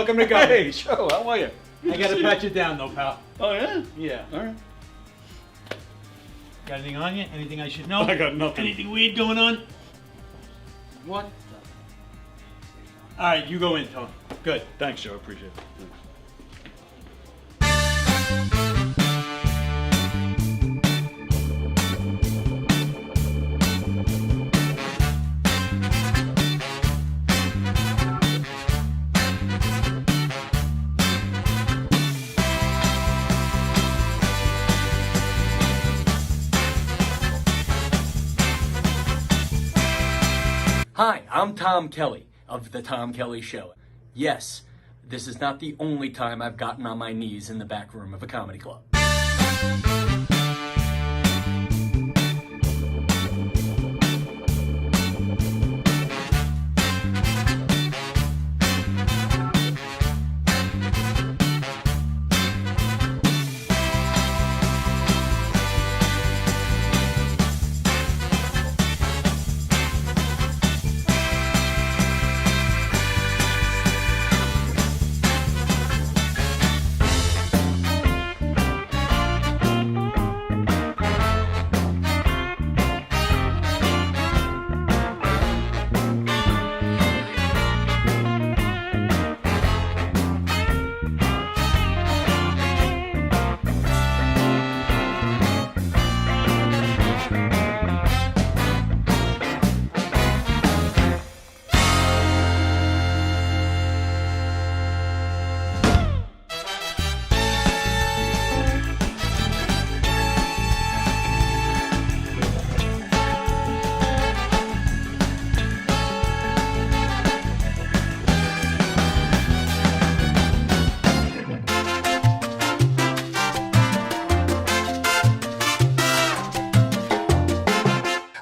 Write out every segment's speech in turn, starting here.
welcome to go. Hey, Joe, how are you? I gotta pat you down though, pal. Oh, yeah? Yeah. All right. Got anything on you? Anything I should know? I got nothing. Anything weird going on? What? All right, you go in, Tony. Good. Thanks, Joe. Appreciate it. Hi, I'm Tom Kelly of The Tom Kelly Show. Yes, this is not the only time I've gotten on my knees in the back room of a comedy club.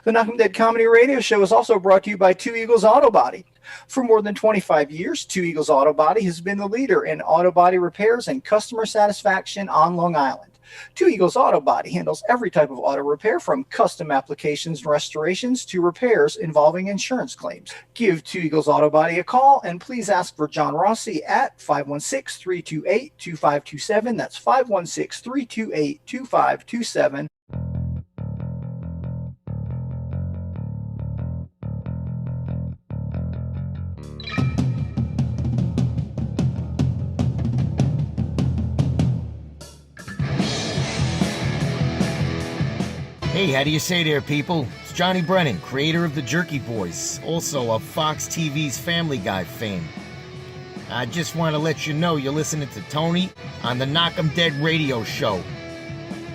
The Knockem Dead Comedy Radio Show is also brought to you by Two Eagles Auto Body. For more than 25 years, Two Eagles Auto Body has been the leader in auto body repairs and customer satisfaction on Long Island. Two Eagles Auto Body handles every type of auto repair, from custom applications and restorations to repairs involving insurance claims. Give Two Eagles Auto Body a call and please ask for John Rossi at 516-328-2527. That's 516-328-2527. Hey, how do you say there, people? It's Johnny Brennan, creator of the Jerky Boys, also of Fox TV's Family Guy fame. I just want to let you know you're listening to Tony on the Knockem Dead radio show.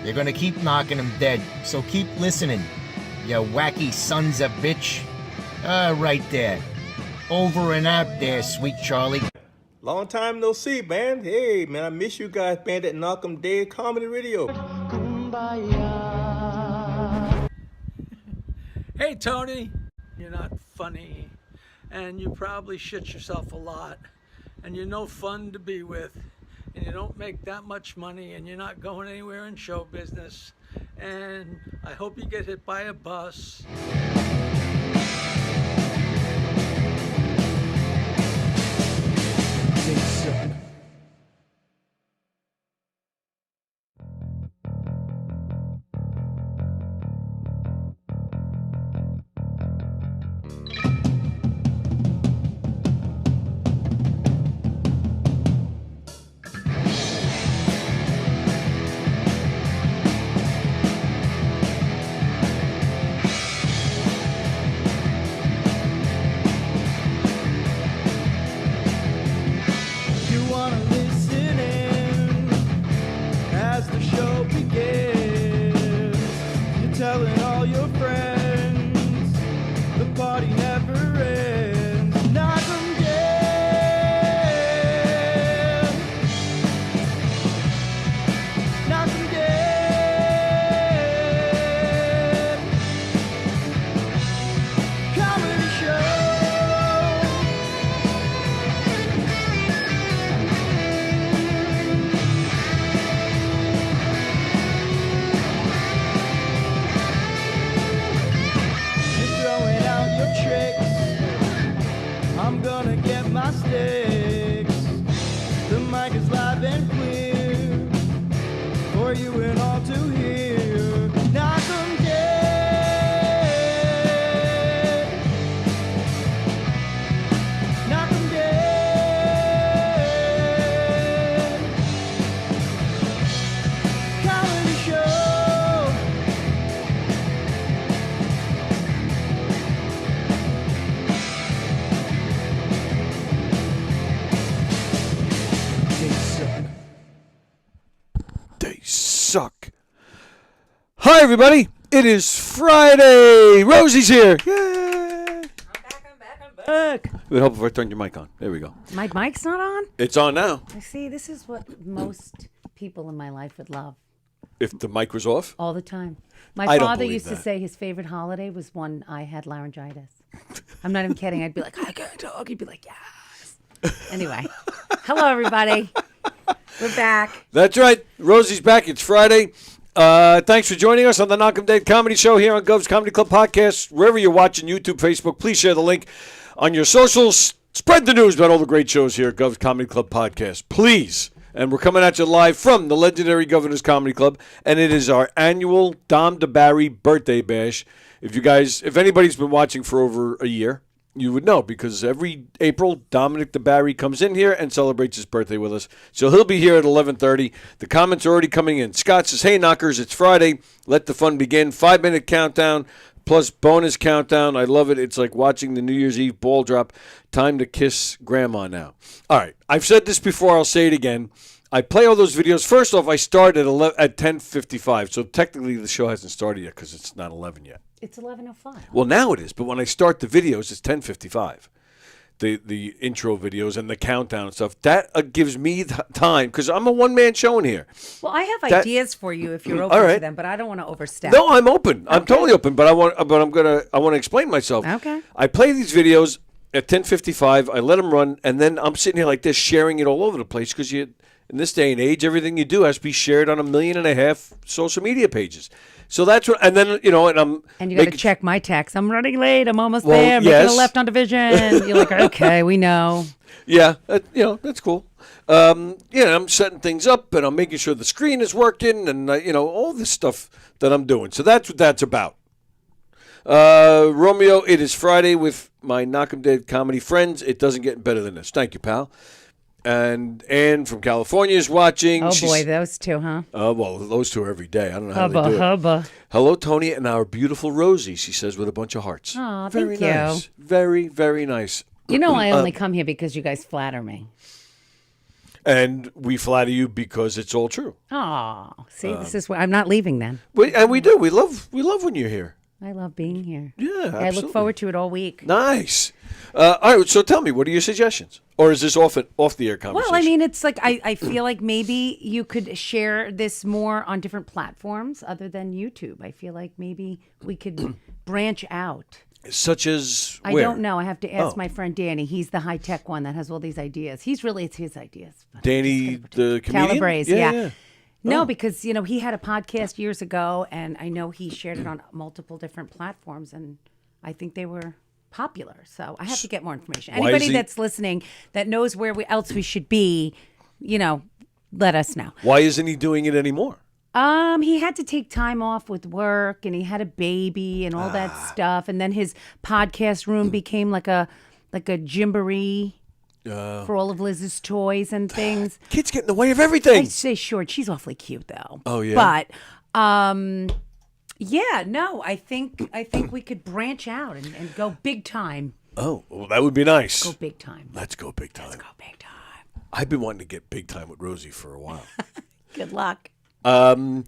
They're gonna keep knocking them dead, so keep listening, you wacky sons of bitch. Right there. Over and out there, sweet Charlie. Long time no see, man. Hey, man, I miss you guys, man, at Knockem Dead Comedy Radio. Hey, Tony, you're not funny, and you probably shit yourself a lot, and you're no fun to be with, and you don't make that much money, and you're not going anywhere in show business, and I hope you get hit by a bus. loud and clear for you and all to hear. Knockem dead. Knockem dead. Comedy show. They suck. Hi, everybody. It is Friday. Rosie's here. Yay. I'm back. It would help if I turned your mic on. There we go. My mic's not on? It's on now. I see, this is what most people in my life would love If the mic was off. all the time. My I don't father believe used to that. say his favorite holiday was when I had laryngitis. I'm not even kidding. I'd be like, I can't talk. He'd be like, yes. Anyway, hello, everybody. We're back. That's right. Rosie's back. It's Friday. Thanks for joining us on the Knockem Day Comedy Show here on Gov's Comedy Club Podcast. Wherever you're watching, YouTube, Facebook, please share the link on your socials. Spread the news about all the great shows here at Gov's Comedy Club Podcast. Please. And we're coming at you live from the legendary Governor's Comedy Club. And it is our annual Dom DiBari birthday bash. If anybody's been watching for over a year, you would know, because every April, Dominic DiBari comes in here and celebrates his birthday with us. So he'll be here at 11:30. The comments are already coming in. Scott says, hey, knockers, it's Friday. Let the fun begin. 5-minute countdown plus bonus countdown. I love it. It's like watching the New Year's Eve ball drop. Time to kiss grandma now. All right. I've said this before. I'll say it again. I play all those videos. First off, I start at 10:55. So technically the show hasn't started yet because it's not 11 yet. It's 11:05. Well, now it is, but when I start the videos, it's 10:55. The intro videos and the countdown and stuff. That gives me the time, because I'm a one-man show in here. Well, I have That- ideas for you if you're open All right. to them, but I don't want to overstep. No, I'm open. I'm totally open, but I want to explain myself. Okay. I play these videos at 10:55. I let them run, and then I'm sitting here like this, sharing it all over the place, because in this day and age, everything you do has to be shared on 1.5 million social media pages. So that's what, and then, And you got to check my text. I'm running late. I'm almost Well, there. I'm yes. making a left on Division. You're like, okay, we know. Yeah, that's cool. I'm setting things up, and I'm making sure the screen is working, and all this stuff that I'm doing. So that's what that's about. Romeo, it is Friday with my Knockem Dead comedy friends. It doesn't get better than this. Thank you, pal. And Ann from California is watching. Oh, boy, those two, huh? Well, those two are every day. I don't know how Hubba, they do it. hubba. Hello, Tony, and our beautiful Rosie, she says, with a bunch of hearts. Aw, Very thank you. nice. Very, very nice. You know I only come here because you guys flatter me. And we flatter you because it's all true. Oh, see, this is where I'm not leaving then. We do. We love when you're here. I love being here. Yeah, I absolutely. look forward to it all week. Nice. All right, so tell me, what are your suggestions? Or is this off the air conversation? Well, I mean, it's like I feel like maybe you could share this more on different platforms other than YouTube. I feel like maybe we could branch out. Such as I where? don't know. I have to ask Oh. my friend Danny. He's the high tech one that has all these ideas. It's his ideas. but I'm Danny, just gonna the comedian? Calabrese, Yeah, yeah. yeah. No, Oh. because he had a podcast years ago, and I know he shared it on multiple different platforms, and I think they were popular. So I have to get more information. Why is Anybody he- that's listening that knows where else we should be, let us know. Why isn't he doing it anymore? He had to take time off with work, and he had a baby and all that stuff, and then his podcast room became like a gymboree. For all of Liz's toys and things. Kids get in the way of everything. I'd say short. She's awfully cute though. Oh, yeah? But yeah, no, I think we could branch out and go big time. Oh, well, that would be nice. Go big time. Let's go big time. Let's go big time. I've been wanting to get big time with Rosie for a while. Good luck. I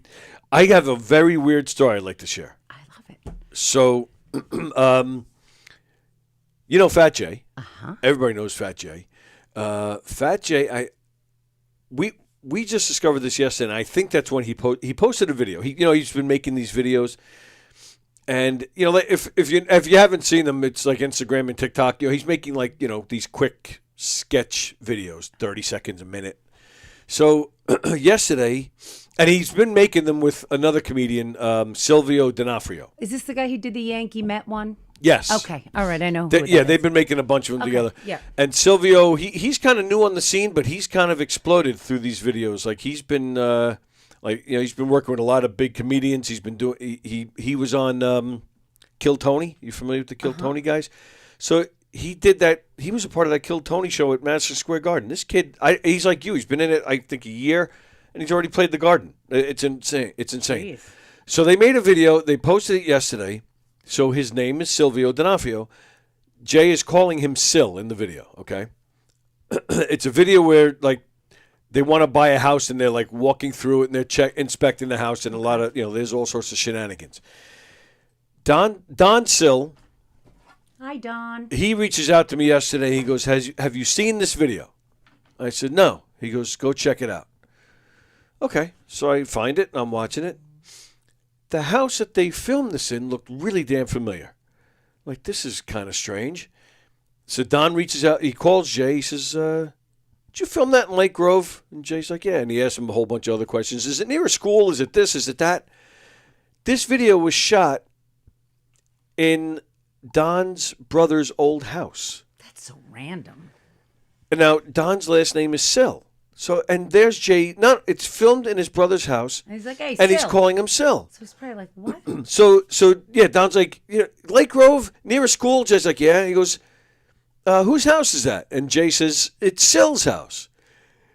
have a very weird story I'd like to share. I love it. So, Fat Jay. Uh-huh. Everybody knows Fat Jay. Fat Jay, we just discovered this yesterday, and I think that's when he posted a video. He's been making these videos, and if you haven't seen them, it's like Instagram and TikTok. He's making these quick sketch videos, 30 seconds a minute. So yesterday, and he's been making them with another comedian, Silvio D'Onofrio. Is this the guy who did the Yankee Met one? Yes. Okay. All right. I know. They've been making a bunch of them together. Yeah. And Silvio, he's kind of new on the scene, but he's kind of exploded through these videos. Like he's been, he's been working with a lot of big comedians. He's been doing. He was on Kill Tony. You familiar with the Kill Tony guys? So he did that. He was a part of that Kill Tony show at Madison Square Garden. This kid, he's like you. He's been in it, I think, a year, and he's already played the Garden. It's insane. It's insane. Jeez. So they made a video. They posted it yesterday. So his name is Silvio D'Onofrio. Jay is calling him Sil in the video, okay? It's a video where, like, they want to buy a house, and they're, like, walking through it, and they're inspecting the house, and a lot of, there's all sorts of shenanigans. Don Sil, Hi, Don. he reaches out to me yesterday. He goes, have you seen this video? I said, no. He goes, go check it out. Okay, so I find it, and I'm watching it. The house that they filmed this in looked really damn familiar. Like, this is kind of strange. So Don reaches out. He calls Jay. He says, did you film that in Lake Grove? And Jay's like, yeah. And he asks him a whole bunch of other questions. Is it near a school? Is it this? Is it that? This video was shot in Don's brother's old house. That's so random. And now, Don's last name is Sil. So, and there's Jay. No, it's filmed in his brother's house. And he's like, hey, and Sil. he's calling him Sil. So he's probably like, what? So yeah, Don's like, Lake Grove, near a school? Jay's like, yeah. He goes, whose house is that? And Jay says, it's Sil's house.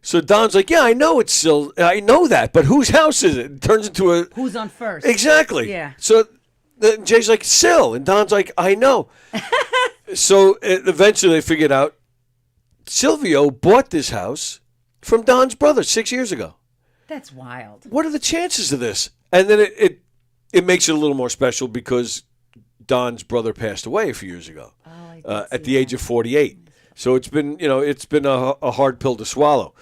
So Don's like, yeah, I know it's Sil. I know that, but whose house is it? It turns into a... Who's on first? Exactly. Yeah. So Jay's like, Sil. And Don's like, I know. So eventually they figured out Silvio bought this house from Don's brother 6 years ago. That's wild. What are the chances of this? And then it makes it a little more special because Don's brother passed away a few years ago at the age of 48. So it's been a hard pill to swallow.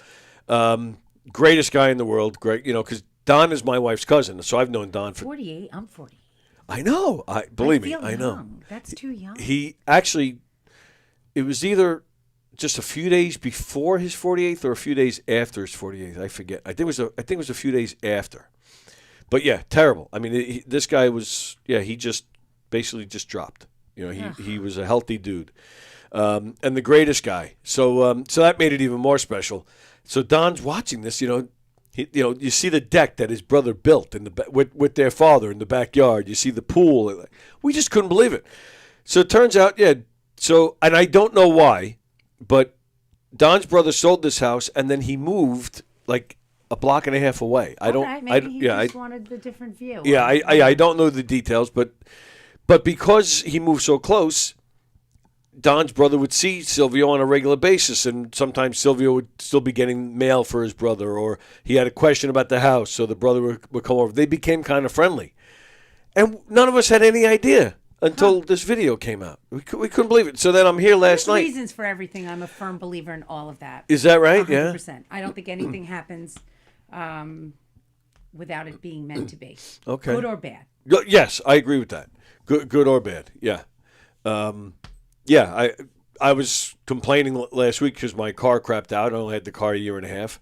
Greatest guy in the world, great, because Don is my wife's cousin. So I've known Don for 48. I'm 40. I know. Believe me, I know. Young. That's too young. He actually, it was either just a few days before his 48th or a few days after his 48th. I forget. I think it was a few days after. But yeah, terrible. I mean, this guy was, he just basically just dropped. He was a healthy dude. And the greatest guy. So that made it even more special. So Don's watching this, you see the deck that his brother built with their father in the backyard. You see the pool. We just couldn't believe it. So it turns out, and I don't know why, but Don's brother sold this house, and then he moved like a block and a half away. Maybe he just wanted the different view. Yeah, I don't know the details, but because he moved so close, Don's brother would see Silvio on a regular basis, and sometimes Silvio would still be getting mail for his brother, or he had a question about the house, so the brother would come over. They became kind of friendly. And none of us had any idea until this video came out. We couldn't believe it. So then I'm here last night. There's reasons for everything. I'm a firm believer in all of that. Is that right? 100%. Yeah. I don't think anything happens without it being meant to be. Okay. Good or bad. Yes, I agree with that. Good or bad. Yeah. I was complaining last week because my car crapped out. I only had the car a year and a half,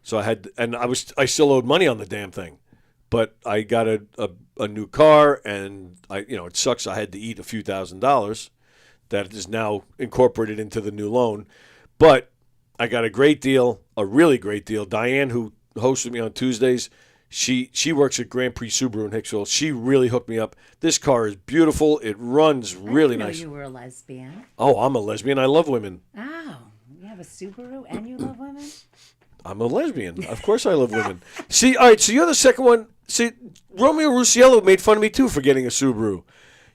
so I still owed money on the damn thing, but I got a new car, and it sucks. I had to eat a few $1,000s that is now incorporated into the new loan, but I got a great deal, a really great deal. Diane, who hosted me on Tuesdays, she works at Grand Prix Subaru in Hicksville. She really hooked me up. This car is beautiful. It runs really nice. You were a lesbian. Oh, I'm a lesbian. I love women. Oh, you have a Subaru and you love women? I'm a lesbian. Of course I love women. See, all right, so you're the second one. See, Romeo Rusiello made fun of me, too, for getting a Subaru.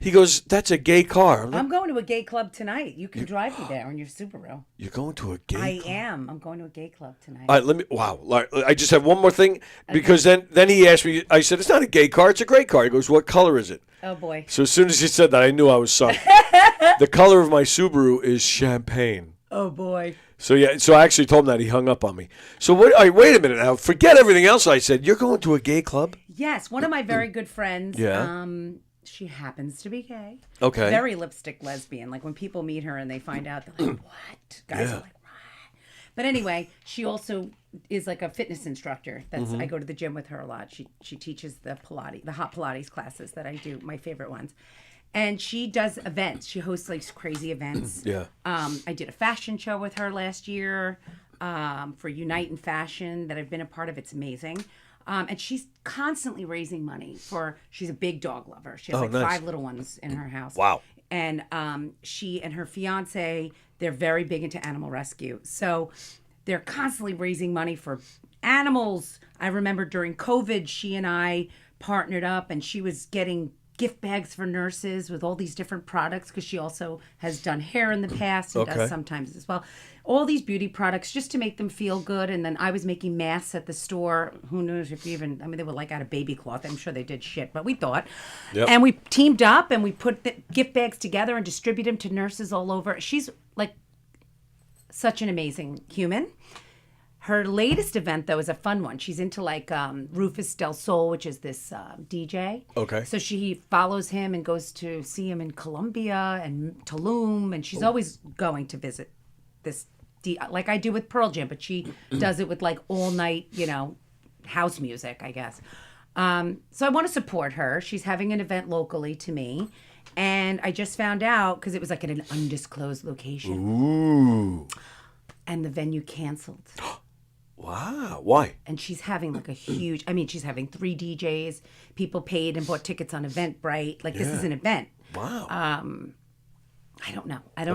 He goes, that's a gay car. I'm going to a gay club tonight. You can drive me there on your Subaru. You're going to a gay club? I am. I'm going to a gay club tonight. All right, wow. I just have one more thing, because then he asked me, I said, it's not a gay car, it's a great car. He goes, what color is it? Oh, boy. So as soon as he said that, I knew I was sunk. The color of my Subaru is champagne. Oh, boy. So I actually told him that. He hung up on me. So wait a minute now. Forget everything else I said. You're going to a gay club? Yes. One of my very good friends. Yeah. She happens to be gay. Okay. Very lipstick lesbian. Like when people meet her and they find out, they're like, what? Guys are like, what? But anyway, she also is like a fitness instructor. I go to the gym with her a lot. She teaches the hot Pilates classes that I do, my favorite ones. And she does events. She hosts like crazy events. Yeah. I did a fashion show with her last year for Unite in Fashion that I've been a part of. It's amazing. And she's constantly raising money she's a big dog lover. She has nice. 5 little ones in her house. Wow. And she and her fiance, they're very big into animal rescue. So they're constantly raising money for animals. I remember during COVID, she and I partnered up and she was getting gift bags for nurses with all these different products because she also has done hair in the past and does sometimes as well. All these beauty products just to make them feel good. And then I was making masks at the store. Who knows if even, they were like out of baby cloth. I'm sure they did shit, but we thought. Yep. And we teamed up and we put the gift bags together and distribute them to nurses all over. She's like such an amazing human. Her latest event, though, is a fun one. She's into like Rufus Del Sol, which is this DJ. Okay. So she follows him and goes to see him in Colombia and Tulum, and she's always going to visit this, like I do with Pearl Jam, but she does it with like all night, house music, I guess. So I want to support her. She's having an event locally to me, and I just found out because it was like at an undisclosed location. Ooh. And the venue canceled. Wow. Why? And she's having like a huge, she's having 3 DJs. People paid and bought tickets on Eventbrite. Like, this is an event. Wow. I don't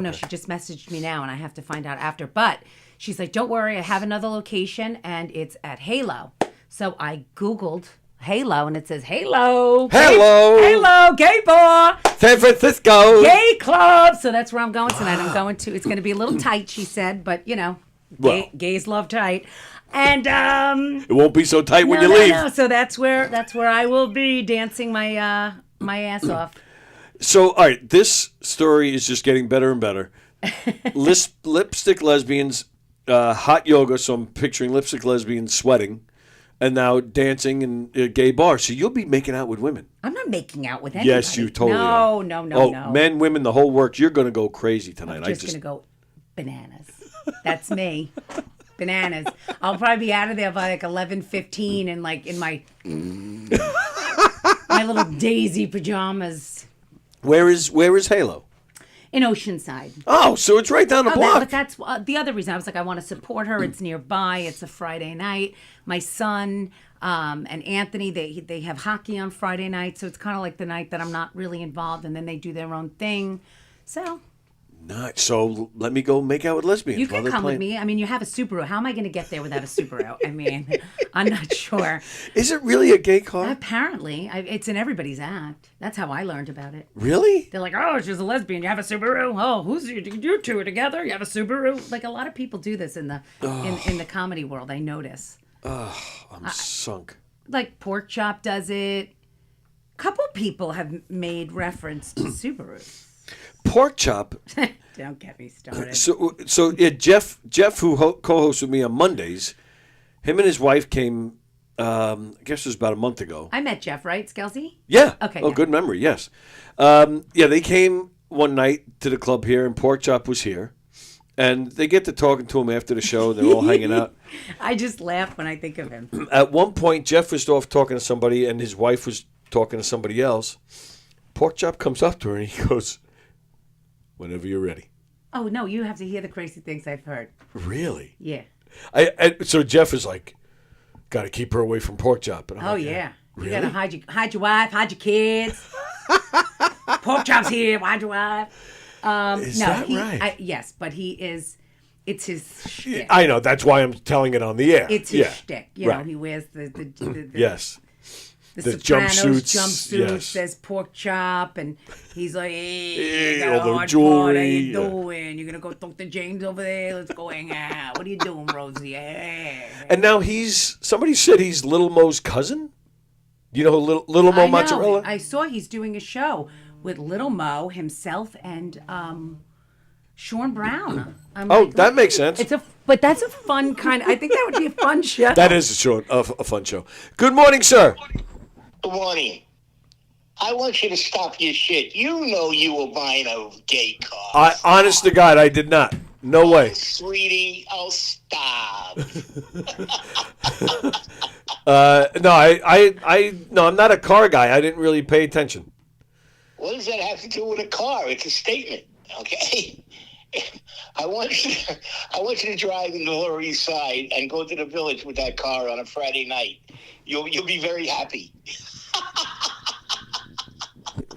know. She just messaged me now and I have to find out after. But she's like, don't worry, I have another location and it's at Halo. So I Googled Halo and it says, Halo. Hello. Gay bar. San Francisco. Gay club. So that's where I'm going tonight. I'm going to, it's going to be a little tight, she said, but gays love tight. And it won't be so tight when you leave. No. So that's where I will be dancing my my ass off. So, all right, this story is just getting better and better. Lipstick lesbians, hot yoga. So I'm picturing lipstick lesbians sweating, and now dancing in a gay bar. So you'll be making out with women. I'm not making out with anybody. Yes, you totally are. No. Men, women, the whole works. You're going to go crazy tonight. I'm just going to go bananas. That's me. Bananas. I'll probably be out of there by like 11:15 and like in my my little daisy pajamas. Where is Halo? In Oceanside. Oh, so it's right down the block. But that's the other reason. I was like, I want to support her. It's nearby. It's a Friday night. My son and Anthony, they have hockey on Friday night, so it's kind of like the night that I'm not really involved, and then they do their own thing. So. Nice. So let me go make out with lesbians. You can come with me. You have a Subaru. How am I going to get there without a Subaru? I'm not sure. Is it really a gay car? Apparently. It's in everybody's act. That's how I learned about it. Really? They're like, oh, she's a lesbian. You have a Subaru? Oh, you two are together? You have a Subaru? Like, a lot of people do this in the in the comedy world, I notice. Oh, I'm sunk. Like, Pork Chop does it. A couple people have made reference to Subarus. Pork Chop. Don't get me started. So yeah, Jeff, who co-hosts with me on Mondays, him and his wife came. I guess it was about a month ago. I met Jeff, right, Skelsey? Yeah. Okay. Oh, good memory. Yes. They came one night to the club here, and Pork Chop was here, and they get to talking to him after the show. They're all hanging out. I just laugh when I think of him. At one point, Jeff was off talking to somebody, and his wife was talking to somebody else. Pork Chop comes up to her and he goes, "Whenever you're ready." Oh, no, you have to hear the crazy things I've heard. Really? Yeah. So Jeff is like, got to keep her away from Pork Chop. And I'm like, yeah. Really? You got to hide your wife, hide your kids. Pork Chop's here, hide your wife. Is that right? Yes, but it's his shtick. I know. That's why I'm telling it on the air. It's his shtick. You know, he wears the yes. The Sopranos jumpsuits, yes. says Pork Chop, and he's like, hey, all the hard jewelry. part, how you doing? You're going to go talk to James over there? Let's go hang out. What are you doing, Rosie? Hey. And now somebody said he's Little Mo's cousin? You know Little Mo Mozzarella? I saw he's doing a show with Little Mo himself and Sean Brown. That makes sense. But that's a fun kind. I think that would be a fun show. That is a fun show. Good morning, sir. Good morning. I want you to stop your shit. You know you were buying a gay car. Honest to God, I did not. No way. Sweetie, I'll stop. No, I'm not a car guy. I didn't really pay attention. What does that have to do with a car? It's a statement, okay? I want you to drive in the Lower East Side and go to the Village with that car on a Friday night. You'll be very happy.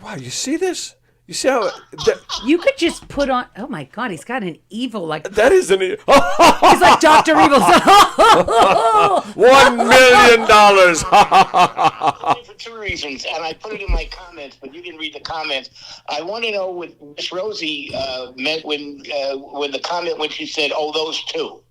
Wow, you see this? You see how You could just put on. Oh my God, he's got an evil like. that is an He's like Dr. Evil. $1 million. For two reasons, and I put it in my comments, but you didn't read the comments. I want to know what Miss Rosie meant when the comment when she said, "Oh, those two."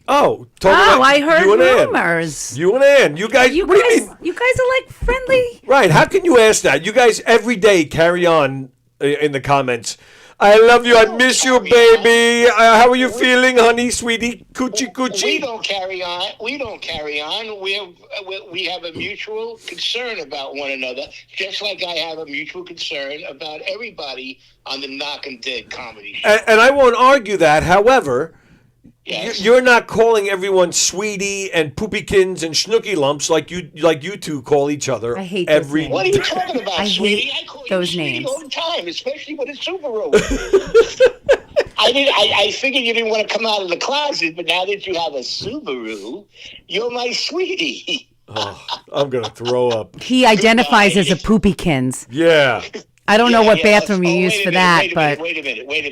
Oh, about I heard you and Ann. rumors. You and Ann. You guys. You what do you guys, mean? you guys are like friendly. Right? How can you ask that? You guys every day carry on in the comments. I love you. I miss you, baby. How are you feeling, honey, sweetie? Coochie, coochie. We don't carry on. We don't carry on. We have a mutual concern about one another, just like I have a mutual concern about everybody on the Knockem Dead comedy show. And I won't argue that. However, Yes. you're not calling everyone sweetie and poopykins and snooky lumps like you two call each other. I hate those every. names. What are you talking about, I sweetie? hate I call those you sweetie names. all the time, especially with a Subaru. I figured you didn't want to come out of the closet, but now that you have a Subaru, you're my sweetie. Oh, I'm gonna throw up. He identifies as a poopykins. Yeah. I don't know what Yeah. bathroom you Oh, use wait a for minute, that, wait a but minute. Wait a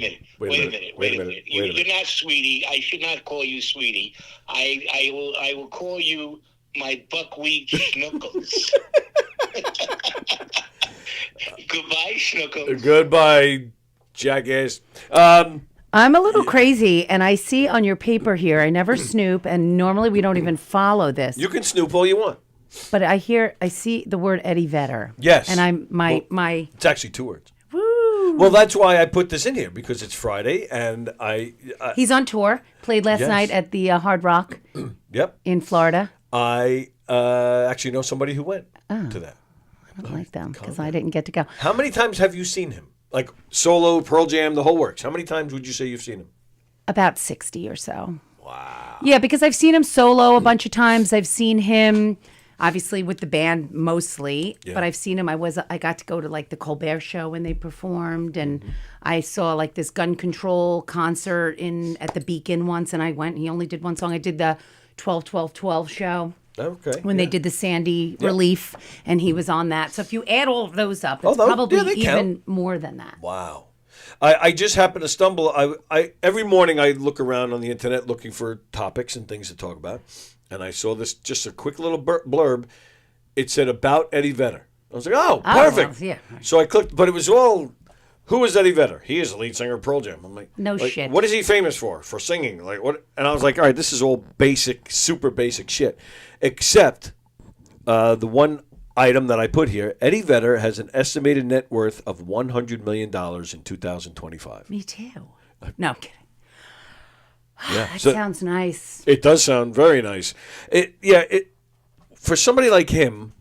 minute. You're not sweetie. I should not call you sweetie. I will call you my buckwheat schnookums. Goodbye, schnookums. Goodbye, jackass. I'm a little crazy, and I see on your paper here, I never snoop, and normally we don't even follow this. You can snoop all you want. But I see the word Eddie Vedder. Yes. And I'm my. It's actually 2 words. Woo. Well, that's why I put this in here, because it's Friday, and He's on tour. Played last Yes. night at the Hard Rock Yep. in Florida. I actually know somebody who went to that. I don't like them because I didn't get to go. How many times have you seen him? Like solo, Pearl Jam, the whole works. How many times would you say you've seen him? About 60 or so. Wow. Yeah, because I've seen him solo a bunch of times. I've seen him obviously with the band mostly, but I've seen him. I got to go to like the Colbert Show when they performed, and I saw like this Gun Control concert at the Beacon once, and I went. And he only did one song. I did the 12-12-12 show. Okay. When they did the Sandy relief, and he was on that. So if you add all of those up, it's they probably even count. more than that. Wow. I just happened to stumble. I every morning I look around on the internet looking for topics and things to talk about, and I saw this just a quick little blurb. It said about Eddie Vedder. I was like, oh, perfect. Well, yeah. So I clicked, but it was all. Who is Eddie Vedder? He is the lead singer of Pearl Jam. I'm like, No shit. What is he famous for? For singing? Like what? And I was like, all right, this is all basic, super basic shit, except the one item that I put here. Eddie Vedder has an estimated net worth of $100 million in 2025. Me too. No, I'm kidding. Yeah, That sounds nice. It does sound very nice. For somebody like him,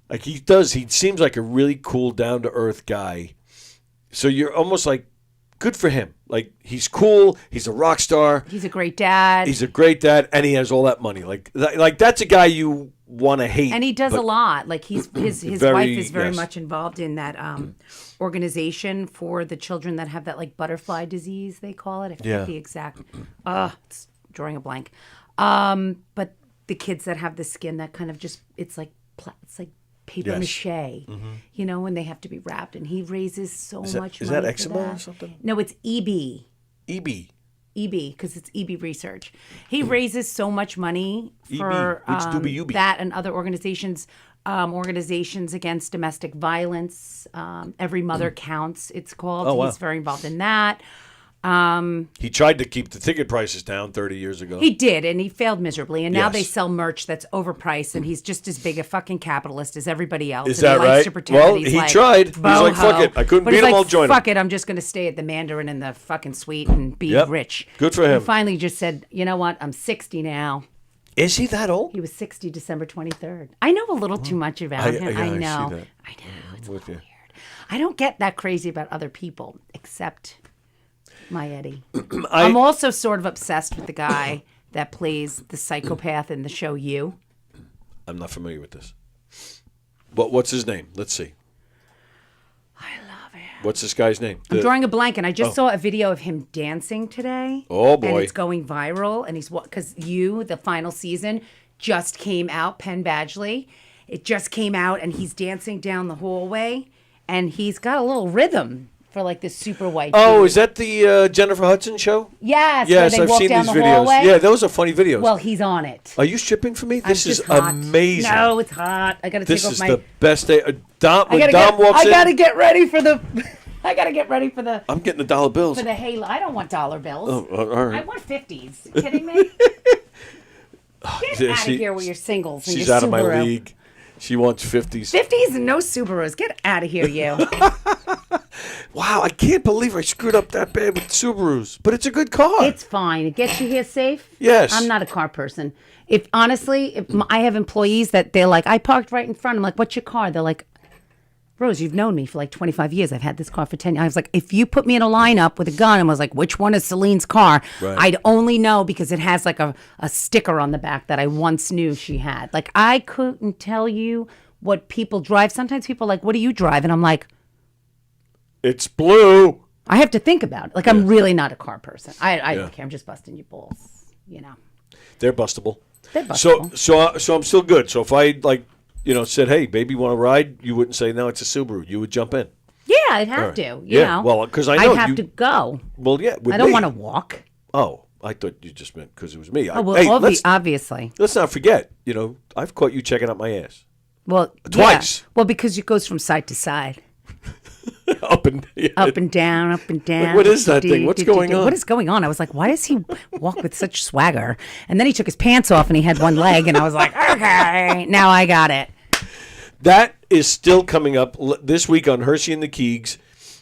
like he seems like a really cool, down to earth guy. So you're almost like, good for him. Like he's cool. He's a rock star. He's a great dad. He's a great dad, and he has all that money. Like that's a guy you want to hate. And he does a lot. Like his Very- wife is very yes. much involved in that organization for the children that have that like butterfly disease, they call it. I forget the exact. It's drawing a blank. But the kids that have the skin that kind of just it's like paper mache, you know, and they have to be wrapped. And he raises so much money. Is that for eczema that. or something? No, it's EB. EB. because it's EB Research. He raises so much money for which doobie ubi? that and other organizations against domestic violence. Every Mother Counts, it's called. Oh, wow. He's very involved in that. He tried to keep the ticket prices down 30 years ago. He did, and he failed miserably. And now Yes. they sell merch that's overpriced, and he's just as big a fucking capitalist as everybody else. Is and that he likes right? to pretend Well, that he's he like, tried. He's like, fuck boho. it. I couldn't But beat he's him, like, I'll join him. fuck it, I'm just going to stay at the Mandarin and the fucking suite and be Yep. rich. Good for him. He finally just said, you know what? I'm 60 now. Is he that old? He was 60 December 23rd. I know a little too much about him. I know. see that. I know. It's with you. weird. I don't get that crazy about other people, except my Eddie. I'm also sort of obsessed with the guy that plays the psychopath in the show You. I'm not familiar with this. What's his name? Let's see. What's this guy's name? I'm drawing a blank, and I just saw a video of him dancing today. Oh, boy. And it's going viral, and he's because the final season just came out. Penn Badgley, it just came out, and he's dancing down the hallway, and he's got a little rhythm for like this super white. Oh, dude. is that the Jennifer Hudson show? Yes. Yes, where they I've walk seen down these the videos. hallway. Yeah, those are funny videos. Well, he's on it. Are you shipping for me? This is just hot. amazing. No, it's hot. I gotta This take off is my. the best day. Dom walks I in. gotta get ready for the. I gotta get ready for the. I'm getting the dollar bills. For the halo. I don't want dollar bills. Oh, all right. I want 50s. You kidding me? Get out of here with your singles. And She's your out of my Subaru. league. She wants 50s. 50s and no Subarus. Get out of here, you. Wow, I can't believe I screwed up that bad with Subarus. But it's a good car. It's fine. It gets you here safe. Yes. I'm not a car person. If honestly, I have employees that they're like, I parked right in front. I'm like, what's your car? They're like, Rose, you've known me for like 25 years. I've had this car for 10 years. I was like, if you put me in a lineup with a gun and was like, which one is Celine's car? Right. I'd only know because it has like a sticker on the back that I once knew she had. Like, I couldn't tell you what people drive. Sometimes people are like, what do you drive? And I'm like, it's blue. I have to think about it. Like, I'm really not a car person. I don't care. I'm just busting your balls, you know. They're bustable. They're bustable. So I'm still good. So if I said, hey, baby, want to ride? You wouldn't say, no, it's a Subaru. You would jump in. Yeah, I'd have Right. to. Yeah, You know. well, 'cause I know I'd have you- to go. Well, yeah. I don't want to walk. Oh, I thought you just meant because it was me. Oh, well, hey, obviously. let's not forget, I've caught you checking out my ass. Well, Twice. Yeah. Well, because it goes from side to side. Up and Up and down, up and down. what is that thing? What's going on? What is going on? I was like, why does he walk with such swagger? And then he took his pants off and he had one leg, and I was like, okay, now I got it. That is still coming up this week on Hershey and the Keegs.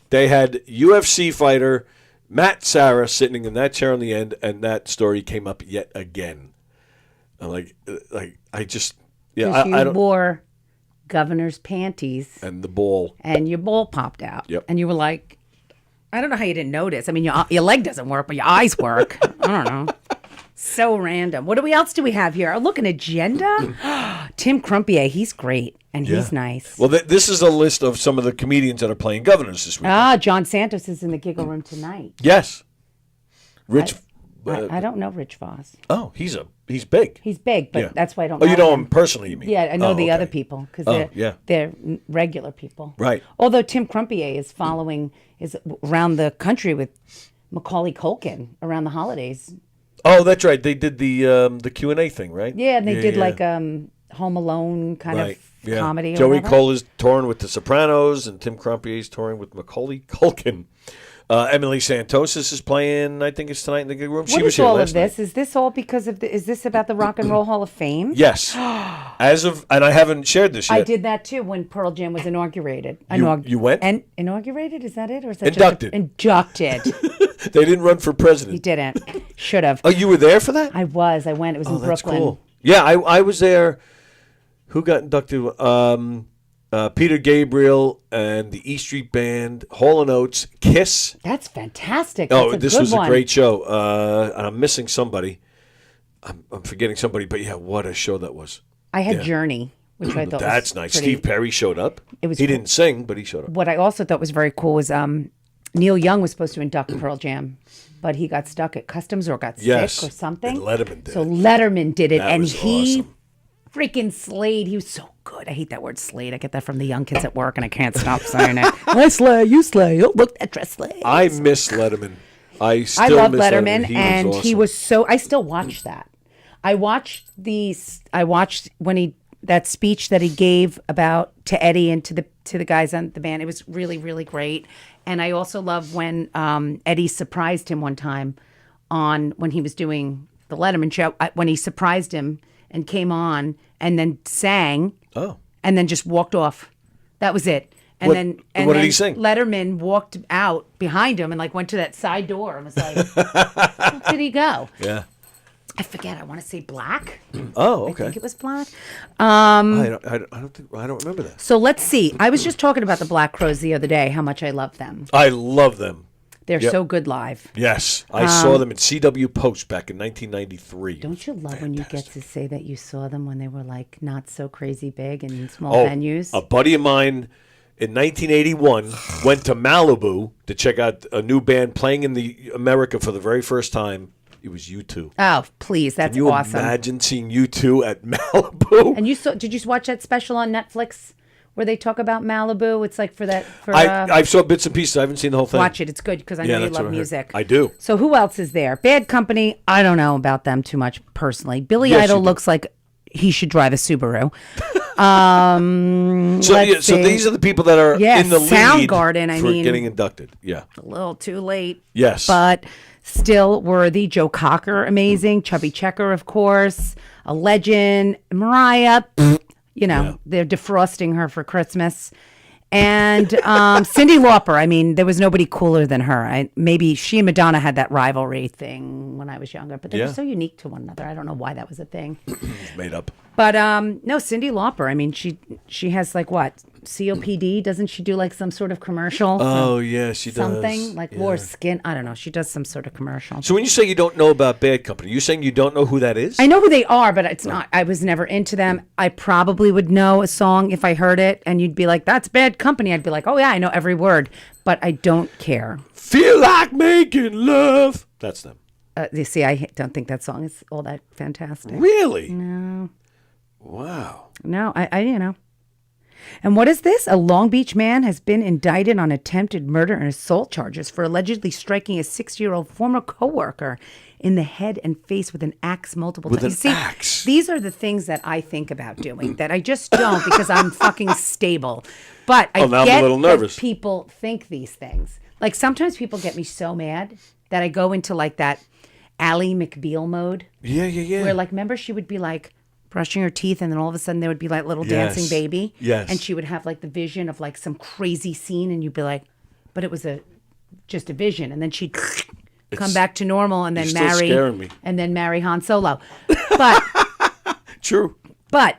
They had UFC fighter Matt Sarah sitting in that chair on the end, and that story came up yet again. I'm like I just, yeah, I don't. Wore governor's panties And the ball. and your ball popped out. Yep. And you were like, I don't know how you didn't notice. I mean, your leg doesn't work, but your eyes work. I don't know. So random. What else do we have here? Oh, look, an agenda. Tim Crumpier, he's great and he's nice. Well, this is a list of some of the comedians that are playing governors this week. John Santos is in the Giggle Room tonight. Yes. Rich. I don't know Rich Voss. Oh, he's big. He's big, but Yeah. that's why I don't know Oh, you know him personally, you mean? Yeah, I know Oh, the okay. other people because they're regular people. Right. Although Tim Crumpier is around the country with Macaulay Culkin around the holidays. Oh, that's right. They did the Q&A thing, right? Yeah, and they did like Home Alone kind of comedy. Or Joey whatever. Cole is touring with The Sopranos, and Tim Crumpier is touring with Macaulay Culkin. Emily Santosis is playing. I think it's tonight in the Gig Room. She What was is here all last of this? night. Is this all because of is this about the Rock and Roll Hall of Fame? Yes. And I haven't shared this yet. I did that too when Pearl Jam was inaugurated. You went? And inaugurated? Is that it? Or is that Inducted. Inducted. They didn't run for He president. didn't. Should have. Oh, you were there for that? I was. I went. It was in That's Brooklyn. cool. Yeah, I was there. Who got inducted? Peter Gabriel and the E Street Band, Hall & Oates, Kiss. That's fantastic. That's a This good was one. a great show. And I'm missing somebody. I'm forgetting somebody, but yeah, what a show that was. I had Journey, which I thought That's was nice. pretty- Steve Perry showed up. It was he cool. didn't sing, but he showed up. What I also thought was very cool was Neil Young was supposed to induct Pearl Jam, but he got stuck at customs or got Yes. sick or something. And Letterman did So it. Letterman did it, That and was he awesome. freaking slayed. He was so good. I hate that word slayed. I get that from the young kids at work, and I can't stop saying it. I slay, you slay. Oh, look, that dress slay. I miss Letterman. I I love miss Letterman, He and was he awesome. was so. I still watch that. I watched when that speech that he gave to Eddie and to the guys on the band. It was really, really great. And I also love when Eddie surprised him one time when he was doing the Letterman show. When he surprised him and came on and then sang. Oh. And then just walked off. That was it. And What- then what did he sing? Letterman walked out behind him and went to that side door and was like, where did he go? Yeah. I forget. I want to say Black. Oh, I okay. think it was Black. I don't remember that. So let's see. I was just talking about the Black Crowes the other day, how much I love them. I love them. They're Yep. so good live. Yes. I saw them at CW Post back in 1993. Don't you love when you get to say that you saw them when they were not so crazy big in small venues? A buddy of mine in 1981 went to Malibu to check out a new band playing in the America for the very first time. It was U2. Oh, please, that's Can you awesome. imagine seeing U2 at Malibu? And did you watch that special on Netflix where they talk about Malibu? It's like I saw bits and pieces. I haven't seen the whole thing. Watch it. It's good because I know you that's love what I heard. music. I do. So who else is there? Bad Company. I don't know about them too much personally. Billy Yes, Idol you do. looks like he should drive a Subaru. So these are the people that are in the lead Soundgarden, for getting inducted. Yeah. A little too late. Yes. But still worthy. Joe Cocker, amazing. Chubby Checker, of course. A legend. Mariah, they're defrosting her for Christmas. And Cyndi Lauper. I mean, there was nobody cooler than her. Maybe she and Madonna had that rivalry thing when I was younger, but they were so unique to one another. I don't know why that was a thing. Made up. But no, Cyndi Lauper. I mean, she has like what? COPD? Doesn't she do like some sort of commercial? Oh, yeah, she does. Something like War Skin. I don't know. She does some sort of commercial. So when you say you don't know about Bad Company, you're saying you don't know who that is? I know who they are, but it's not. I was never into them. I probably would know a song if I heard it, and you'd be like, "That's Bad Company." I'd be like, "Oh yeah, I know every word," but I don't care. Feel like making love. That's them. You see, I don't think that song is all that fantastic. Really? No. Wow. No, I. And what is this? A Long Beach man has been indicted on attempted murder and assault charges for allegedly striking a 60-year-old former coworker in the head and face with an axe multiple times. With an axe? These are the things that I think about doing that I just don't because I'm fucking stable. But I now I'm get a little nervous. that people think these things. Like sometimes people get me so mad that I go into like that Ally McBeal mode. Yeah. Where like, remember she would be like, brushing her teeth, and then all of a sudden there would be like little dancing baby. Yes. And she would have like the vision of like some crazy scene, and you'd be like, but it was just a vision, and then she'd come back to normal, and then You're still scaring me. and then marry Han Solo. But True. But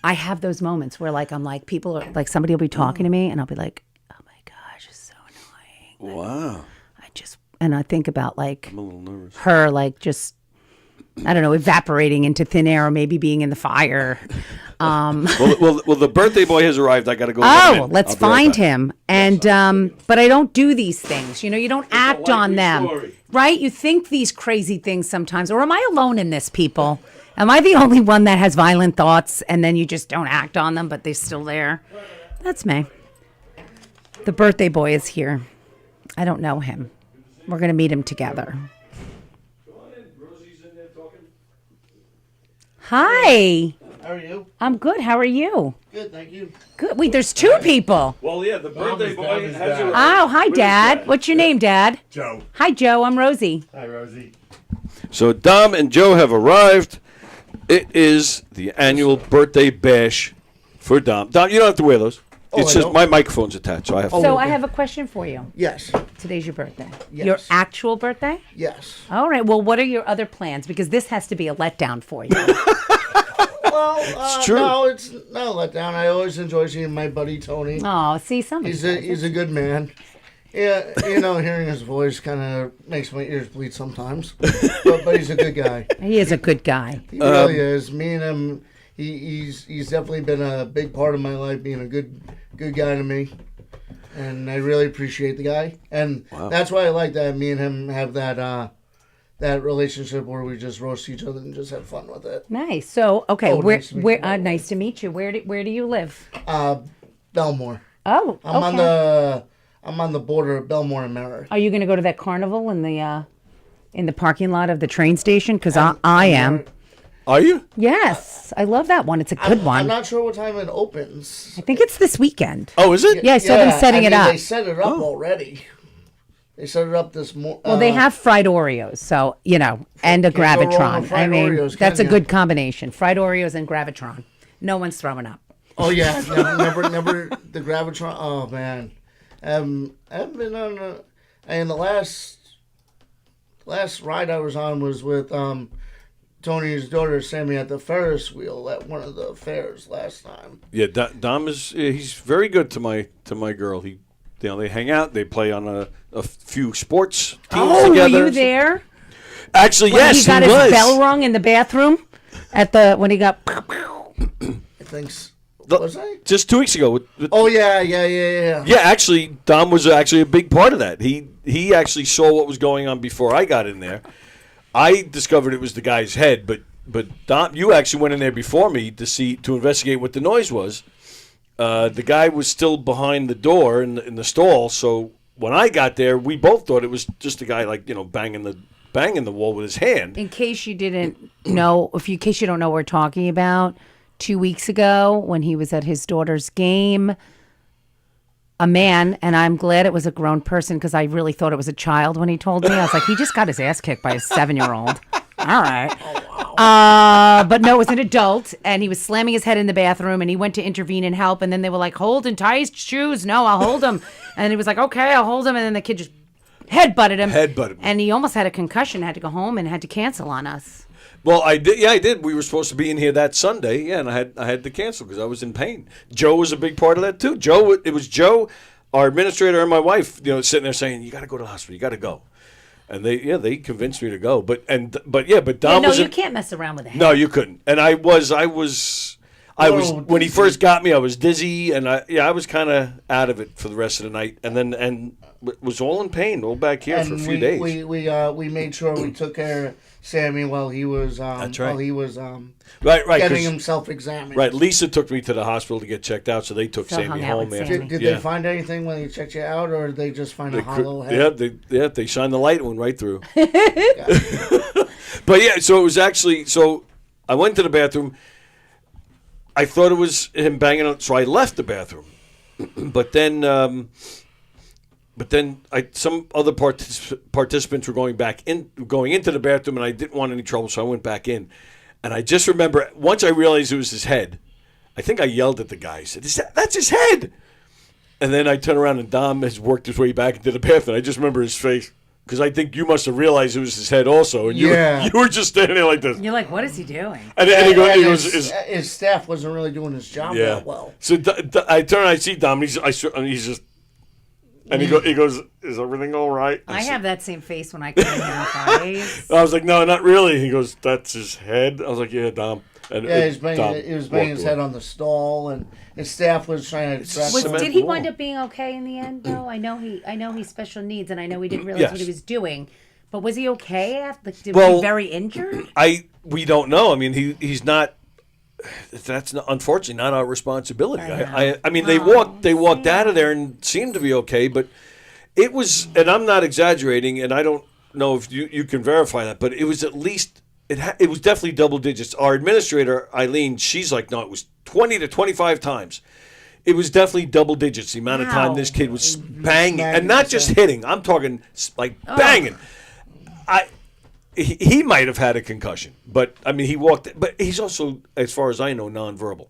I have those moments where like I'm like people are like somebody will be talking to me, and I'll be like, oh my gosh, it's so annoying. Wow. And I think about like I'm a little nervous. her like just. I don't know, evaporating into thin air or maybe being in the fire. Well, the birthday boy has arrived. I got to go. Let's find him. And but I don't do these things. You don't act on them. Story. Right? You think these crazy things sometimes. Or am I alone in this, people? Am I the only one that has violent thoughts and then you just don't act on them, but they're still there? That's me. The birthday boy is here. I don't know him. We're going to meet him together. Hi. How are you? I'm good. How are you? Good, thank you. Good. Wait, there's two people. Well, yeah, the birthday boy has arrived. Oh, hi, Dad. What's your name, Dad? Joe. Hi, Joe. I'm Rosie. Hi, Rosie. So Dom and Joe have arrived. It is the annual birthday bash for Dom. Dom, you don't have to wear those. Oh, It's I just don't? my microphone's attached, so I have to. So I have a question for you. Yes. Today's your birthday. Yes. Your actual birthday? Yes. All right. Well, what are your other plans? Because this has to be a letdown for you. Well, It's true. No, it's not a letdown. I always enjoy seeing my buddy Tony. Oh, see, somebody. He's a good man. Yeah, hearing his voice kind of makes my ears bleed sometimes. but he's a good guy. He is a good guy. He really is. Me and him, he's definitely been a big part of my life, being a good guy to me. And I really appreciate the guy. And that's why I like that me and him have that relationship where we just roast each other and just have fun with it. Nice. So, okay, nice to meet you. nice to meet you. Where do you live? Belmore. Oh, okay. I'm on the border of Belmore and Merritt. Are you going to go to that carnival in the parking lot of the train station? Because I am. Are you? Yes, I love that one. It's a good one. I'm not sure what time it opens. I think it's this weekend. Oh, is it? Yeah, I saw them setting it up. They set it up already. They set it up this morning. Well, they have fried Oreos, so, and a Can't go wrong with Gravitron. fried Oreos, that's a can ya? good combination. Fried Oreos and Gravitron. No one's throwing up. Oh yeah, never the Gravitron. Oh man, I've been on and the last ride I was on was with Tony's daughter Sammy at the Ferris wheel at one of the fairs last time. Yeah, Dom he's very good to my girl. They hang out. They play on a few sports teams together. Were you there? Actually, When yes, he got was. his bell rung in the bathroom when he got. I think. Was I? Just 2 weeks ago. Oh yeah. Yeah, actually, Dom was actually a big part of that. He actually saw what was going on before I got in there. I discovered it was the guy's head, but Dom, you actually went in there before me to investigate what the noise was. The guy was still behind the door in the stall, so when I got there, we both thought it was just a guy banging the wall with his hand. In case you didn't know, in case you don't know what we're talking about, 2 weeks ago when he was at his daughter's game, a man, and I'm glad it was a grown person because I really thought it was a child when he told me. I was like, he just got his ass kicked by a 7-year-old. All right. Oh, wow. But no, it was an adult, and he was slamming his head in the bathroom, and he went to intervene and help, and then they were like, hold and tie his shoes. No, I'll hold him. And he was like, okay, I'll hold him, and then the kid just headbutted him. And he almost had a concussion, had to go home, and had to cancel on us. Well, I did. Yeah, I did. We were supposed to be in here that Sunday. Yeah, and I had to cancel because I was in pain. Joe was a big part of that too. It was Joe, our administrator, and my wife. Sitting there saying, "You got to go to the hospital. You got to go." And they convinced me to go. But Dom was. You can't mess around with it. No, you couldn't. And I was when he first got me. I was dizzy, and I was kind of out of it for the rest of the night, and was all in pain, all back here for a few days. We made sure we took care of Sammy while he was That's right. while he was getting himself examined. Right, Lisa took me to the hospital to get checked out, so they took Sammy home. Did they find anything when they checked you out, or did they just find a hollow head? They shined the light one right through. But yeah, so it was actually I went to the bathroom. I thought it was him banging on, so I left the bathroom. But then some other participants were going into the bathroom, and I didn't want any trouble, so I went back in. And I just remember, once I realized it was his head, I think I yelled at the guy. I said, "That's his head!" And then I turned around, and Dom has worked his way back into the bathroom. I just remember his face, because I think you must have realized it was his head also. And you were just standing there like this. You're like, what is he doing? And he goes, his staff wasn't really doing his job that well. So I turn and I see Dom, and he's just... And he goes, "Is everything all right?" I have that same face when I come in here on Fridays. I was like, "No, not really." He goes, "That's his head." I was like, "Yeah, Dom." And he was banging his head on the stall, and his staff was trying to. Did he wind up being okay in the end? Though I know he's special needs, and I know he didn't realize what he was doing. But was he okay after? Was he very injured? We don't know. I mean, he's not. That's unfortunately not our responsibility. I mean, they walked out of there and seemed to be okay, but it was, and I'm not exaggerating, and I don't know if you can verify that, but it was at least it was definitely double digits. Our administrator Eileen, she's like, no, it was 20 to 25 times. It was definitely double digits the amount of time this kid was banging, and not just hitting. I'm talking like banging. He might have had a concussion, but I mean, he walked. But he's also, as far as I know, nonverbal.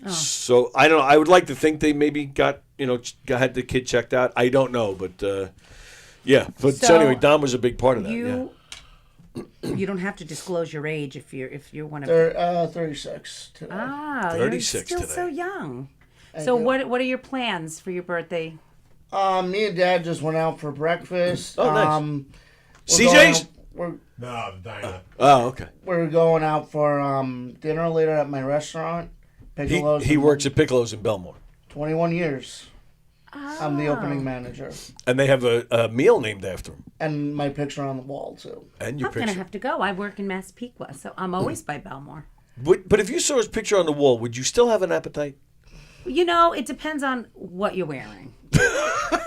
Oh. So I don't know. I would like to think they maybe had the kid checked out. I don't know, but yeah. But so anyway, Dom was a big part of that. You don't have to disclose your age if you're one of 36 today. 36 you're still today. so young. So what are your plans for your birthday? Me and Dad just went out for breakfast. Oh, nice. CJ's. No, Dinah. Oh, okay. We're going out for dinner later at my restaurant. Piccolo's. He works at Piccolo's in Belmore. 21 years. Oh. I'm the opening manager. And they have a meal named after him. And my picture on the wall, too. And your I'm picture. going to have to go. I work in Massapequa, so I'm always by Belmore. But if you saw his picture on the wall, would you still have an appetite? It depends on what you're wearing.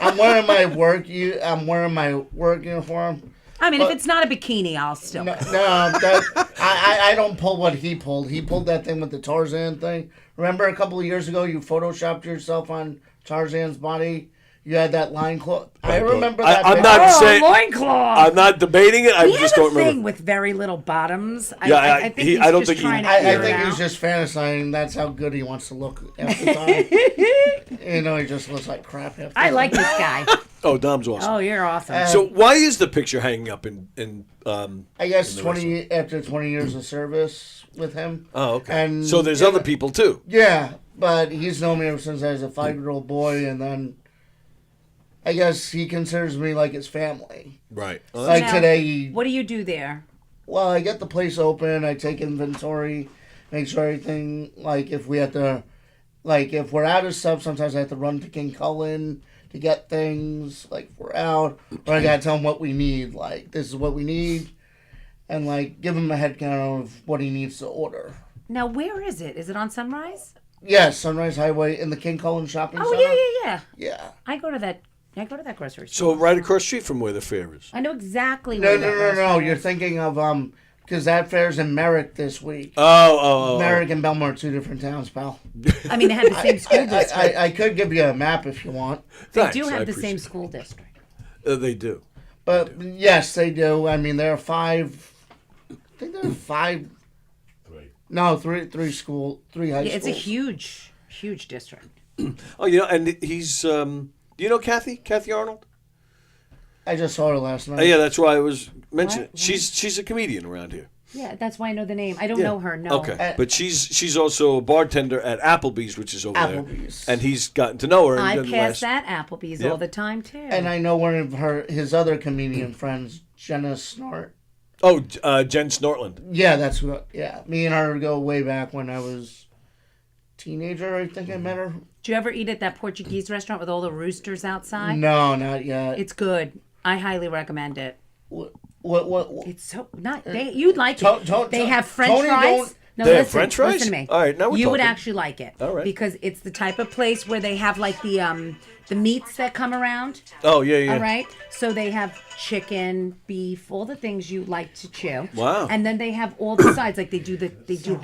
I'm wearing my work uniform. I mean, if it's not a bikini, I'll still. No, I don't pull what he pulled. He pulled that thing with the Tarzan thing. Remember a couple of years ago, you photoshopped yourself on Tarzan's body. You had that loincloth. I remember that. I'm not saying loincloth. I'm not debating it. I just don't remember. He has a thing with very little bottoms. I think he's just trying to I think he's just fantasizing. That's how good he wants to look half the time. He just looks like crap half the time. I like this guy. Oh, Dom's awesome. Oh, you're awesome. So why is the picture hanging up in I guess after 20 years of service with him. Oh, okay. And so there's other people too. Yeah, but he's known me ever since I was a 5-year-old boy, and then I guess he considers me like his family. Right. Well, like now, today. What do you do there? Well, I get the place open. I take inventory, make sure everything, like if we have to like if we're out of stuff, sometimes I have to run to King Cullen to get things. Like if we're out, or I gotta tell him what we need. Like this is what we need, and like give him a head count of what he needs to order. Now, where is it? Is it on Sunrise? Yes, Sunrise Highway in the King Cullen shopping center. Yeah. Yeah. I go to that grocery So store. right across the street from where the fair is. I know exactly No, where no, that no, grocery no. is. You're thinking of because that fair's in Merrick this week. Oh. Merrick and Belmar are two different towns, pal. I mean, they have the same school district. I could give you a map if you want. They do have the same school district. They do. But yes, they do. I mean, there are five. I think there are five. No, three high schools. It's a huge district. Oh, and he's. Do you know Kathy Arnold? I just saw her last night. Yeah, that's why I was mentioning. What? She's a comedian around here. Yeah, that's why I know the name. I don't know her. No. Okay, but she's also a bartender at Applebee's, which is over Applebee's. there, and he's gotten to know her. I and pass that Applebee's all the time too. And I know one of his other comedian friends, Jenna Snort. Oh, Jen Snortland. Yeah, that's what. Yeah, me and her go way back when I was teenager. I think I met her. Did you ever eat at that Portuguese restaurant with all the roosters outside? No, not yet. It's good. I highly recommend it. What? It's so not. You'd like it. They have French Tony, fries. No, They have listen, French fries? listen to me. All right, now we're you would talking. actually like it. All right. Because it's the type of place where they have like the meats that come around. Oh yeah. All right. So they have chicken, beef, all the things you like to chew. Wow. And then they have all the sides. Like they do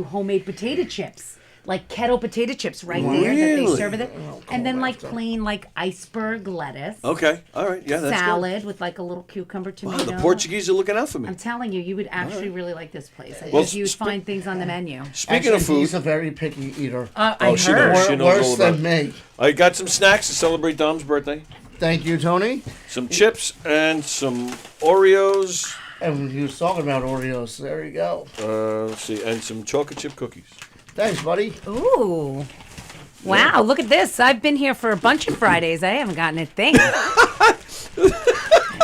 homemade potato chips. Like kettle potato chips right there that they Really? serve with it. And then like plain like iceberg lettuce. Okay. All right. Yeah, that's Salad with like a little cucumber tomato. Wow, the Portuguese are looking out for me. I'm telling you, you would actually really like this place. I Well, think you'd find things on the menu. Speaking of food, he's a very picky eater. I she heard. knows. She knows Worse all about than it. me. I got some snacks to celebrate Dom's birthday. Thank you, Tony. Some chips and some Oreos. And he was talking about Oreos. There you go. Let's see, and some chocolate chip cookies. Thanks, buddy. Ooh. Wow, look at this. I've been here for a bunch of Fridays. I haven't gotten a thing.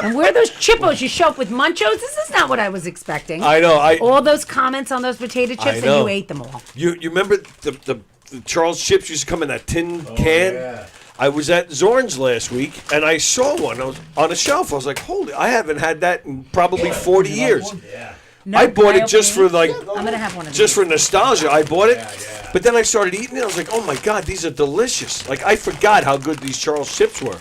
And where are those chippos? You show up with munchos? This is not what I was expecting. I know. All those comments on those potato chips, and know. you ate them all. You remember the Charles chips used to come in that tin can? Yeah. I was at Zorn's last week, and I saw one on a shelf. I was like, holy, I haven't had that in probably 40 years. Yeah. No, I bought can it just open for like, these? I'm going to have one of just these. for nostalgia. I bought it, but then I started eating it. I was like, oh my God, these are delicious. Like, I forgot how good these Charles chips were.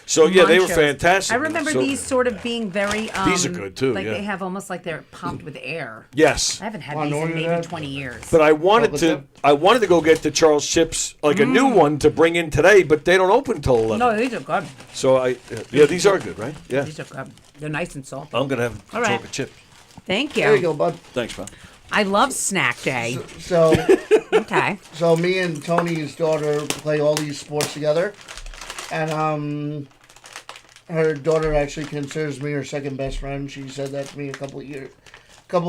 So, yeah, they were Munchos. fantastic. I remember So- these sort of being very... These are good, too, Like yeah. they have almost like they're popped with air. Yes. I haven't had these in maybe 20 years. But I wanted to go get the Charles chips, like a new one, to bring in today, but they don't open till 11. No, these are good. So these are good, right? Yeah. These are good. They're nice and salty. I'm gonna have All right. chocolate chips. Thank you. There you go, bud. Thanks, pal. I love snack day. So, Okay. so me and Tony's daughter play all these sports together, and her daughter actually considers me her second best friend. She said that to me a couple of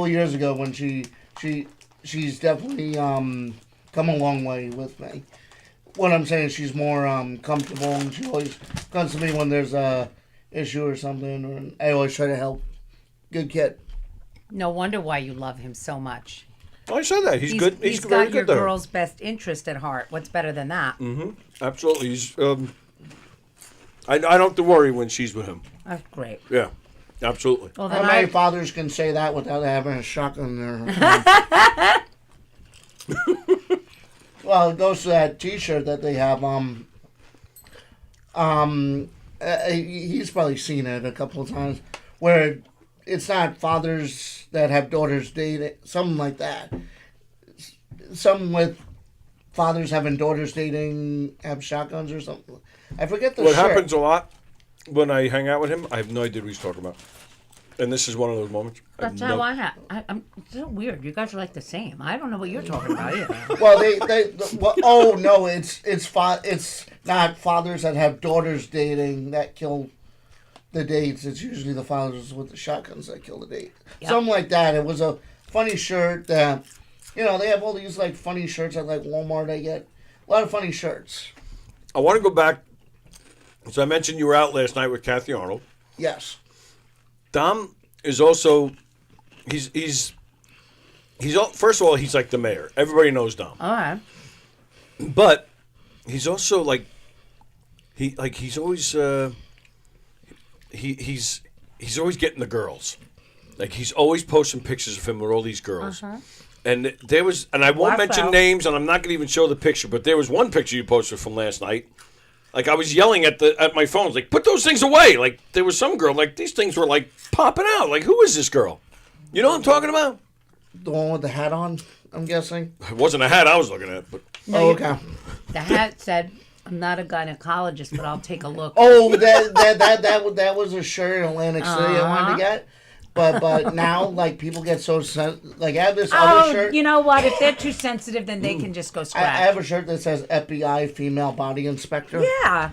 years ago when she's definitely come a long way with me. What I'm saying, she's more comfortable, and she always comes to me when there's a issue or something, and I always try to help. Good kid. No wonder why you love him so much. Oh, I said that. He's good. He's got very your good there. girl's best interest at heart. What's better than that? Mm-hmm. Absolutely. He's. I don't have to worry when she's with him. That's great. Yeah, absolutely. Well, How then many fathers can say that without having a shotgun in their Well, it goes to that T-shirt that they have. He's probably seen it a couple of times, where it's not fathers that have daughters dating, something like that. Some with fathers having daughters dating have shotguns or something. I forget the What shirt. happens a lot when I hang out with him, I have no idea what he's talking about. And this is one of those moments. That's how I have. I'm it's so weird. You guys are like the same. I don't know what you're talking about either. Well, oh no, it's not fathers that have daughters dating that kill the dates. It's usually the fathers with the shotguns that kill the date. Yep. Something like that. It was a funny shirt that, they have all these like funny shirts at like Walmart. I get a lot of funny shirts. I want to go back. So I mentioned you were out last night with Kathy Arnold. Yes. Dom is also, he's first of all, he's like the mayor. Everybody knows Dom. All right. But he's also like he's always he's always getting the girls. Like he's always posting pictures of him with all these girls. And there was, and I won't mention names, and I'm not going to even show the picture, but there was one picture you posted from last night. Like I was yelling at my phone, like, put those things away. Like there was some girl, like these things were like popping out. Like who is this girl? You know what I'm talking about? The one with the hat on, I'm guessing. It wasn't a hat I was looking at, but okay. The hat said, "I'm not a gynecologist, but I'll take a look." Oh, that was a shirt in Atlantic City I wanted to get. But now, like, people get so like, I have this other shirt. You know what? If they're too sensitive, then they can just go scratch. I have a shirt that says FBI Female Body Inspector. Yeah.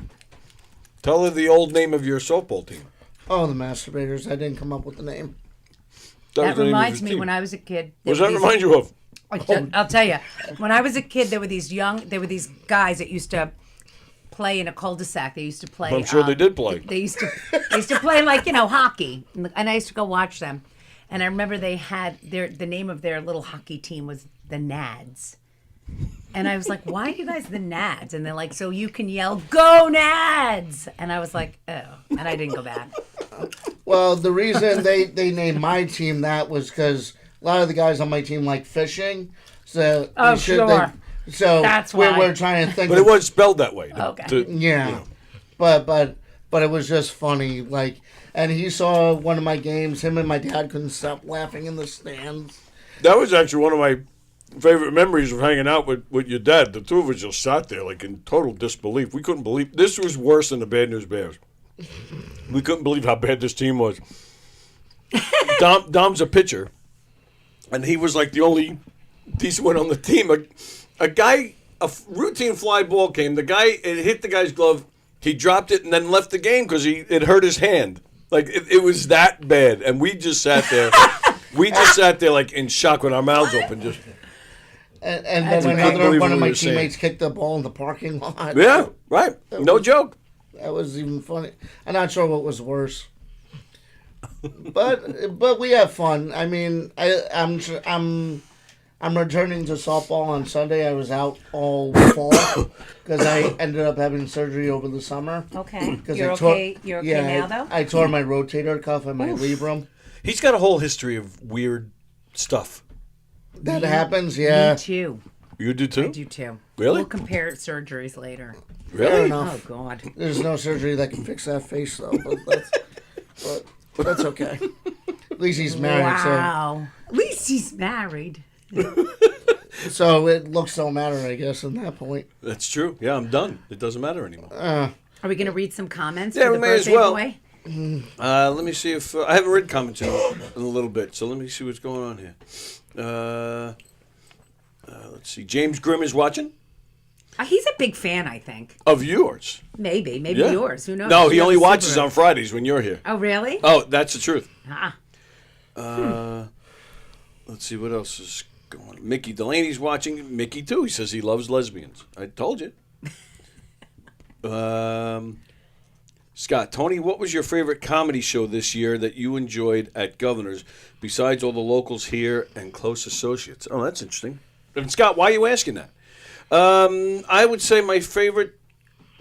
Tell her the old name of your softball team. Oh, the Masturbators. I didn't come up with the name. That reminds me when I was a kid. What does that remind you of? I'll tell you. When I was a kid, there were these guys that used to play in a cul-de-sac. They used to play. I'm sure they did play. They used to play like hockey, and I used to go watch them. And I remember they had the name of their little hockey team was the Nads. And I was like, why are you guys the Nads? And they're like, so you can yell, "Go Nads!" And I was like, oh. And I didn't go back. Well, the reason they named my team that was because a lot of the guys on my team like fishing. So so that's why we're trying to think. But it was spelled that way. Okay. Yeah. But it was just funny. Like, and he saw one of my games. Him and my dad couldn't stop laughing in the stands. That was actually one of my favorite memories of hanging out with your dad. The two of us just sat there like in total disbelief. We couldn't believe this was worse than the Bad News Bears. We couldn't believe how bad this team was. Dom's a pitcher, and he was like the only decent one on the team. A routine fly ball came. It hit the guy's glove. He dropped it and then left the game because it hurt his hand. Like it was that bad, and we just sat there. Like in shock with our mouths open, just. And then one of my teammates kicked the ball in the parking lot. Yeah, right. No joke. That was even funny. I'm not sure what was worse. But we have fun. I mean, I'm returning to softball on Sunday. I was out all fall because I ended up having surgery over the summer. Okay. You're okay now, though? I tore my rotator cuff and my labrum. He's got a whole history of weird stuff. That happens, yeah. Me too. You do too? I do too. Really? We'll compare surgeries later. Really? Fair enough. Oh, God. There's no surgery that can fix that face, though. But that's okay. At least he's married. Wow. At least he's married. So it looks don't matter, I guess, at that point. That's true. Yeah, I'm done. It doesn't matter anymore. Are we going to read some comments Yeah, for we the may as birthday well. boy? Let me see if I haven't read comments in a little bit, so let me see what's going on here. Let's see. James Grimm is watching. He's a big fan, I think. Of yours. Maybe Yeah. yours. Who knows? No, he You only have a watches Subaru. on Fridays when you're here. Oh, really? Oh, that's the truth. Ah. Let's see what else is going on. Mickey Delaney's watching. Mickey, too. He says he loves lesbians. I told you. Scott, Tony, what was your favorite comedy show this year that you enjoyed at Governor's besides all the locals here and close associates? Oh, that's interesting. And Scott, why are you asking that? I would say my favorite,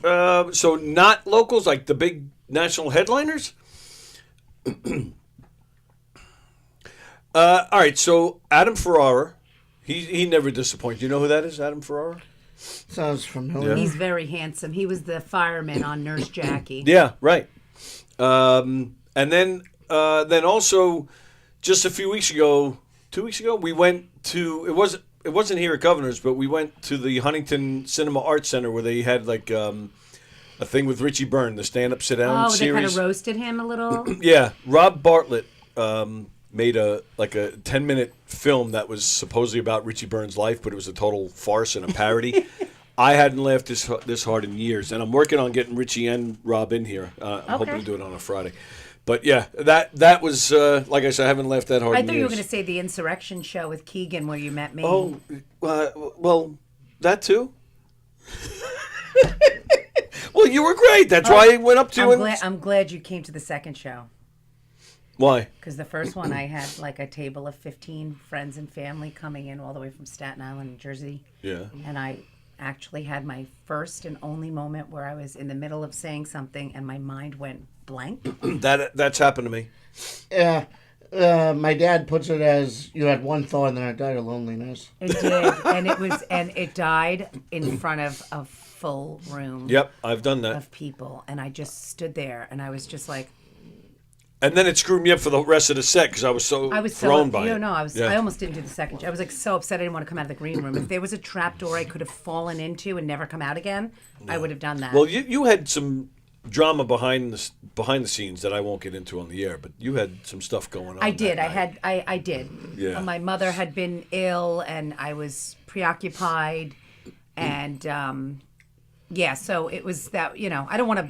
so not locals, like the big national headliners? All right, so Adam Ferrara, he never disappoints. You know who that is, Adam Ferrara? Sounds familiar. He's very handsome. He was the fireman on Nurse Jackie. Yeah, right. And then also, just a few weeks ago, 2 weeks ago, we went to it wasn't here at Governor's, but we went to the Huntington Cinema Arts Center where they had like a thing with Richie Byrne, the stand-up sit-down series. They kind of roasted him a little. Yeah, Rob Bartlett made a 10-minute film that was supposedly about Richie Byrne's life, but it was a total farce and a parody. I hadn't laughed this hard in years, and I'm working on getting Richie and Rob in here. I'm hoping to do it on a Friday. But yeah, that was like I said, I haven't laughed that hard. I in thought years. you were going to say the Insurrection show with Keegan where you met me. Oh, well, that too. Well, you were great. That's why I went up to you. I'm glad you came to the second show. Why? Because the first one I had like a table of 15 friends and family coming in all the way from Staten Island, New Jersey. Yeah. And I actually had my first and only moment where I was in the middle of saying something and my mind went blank. That's happened to me. Yeah. My dad puts it as you had one thought and then it died of loneliness. It did, and it died in front of a full room. Yep, I've done that. Of people, and I just stood there, and I was just like. And then it screwed me up for the rest of the set because I was so thrown by it. No, Yeah. I almost didn't do the second. I was like so upset I didn't want to come out of the green room. If there was a trap door I could have fallen into and never come out again, I would have done that. Well, you had some drama behind the scenes that I won't get into on the air, but you had some stuff going on. I did. I did. Yeah. My mother had been ill, and I was preoccupied, and so it was that. I don't want to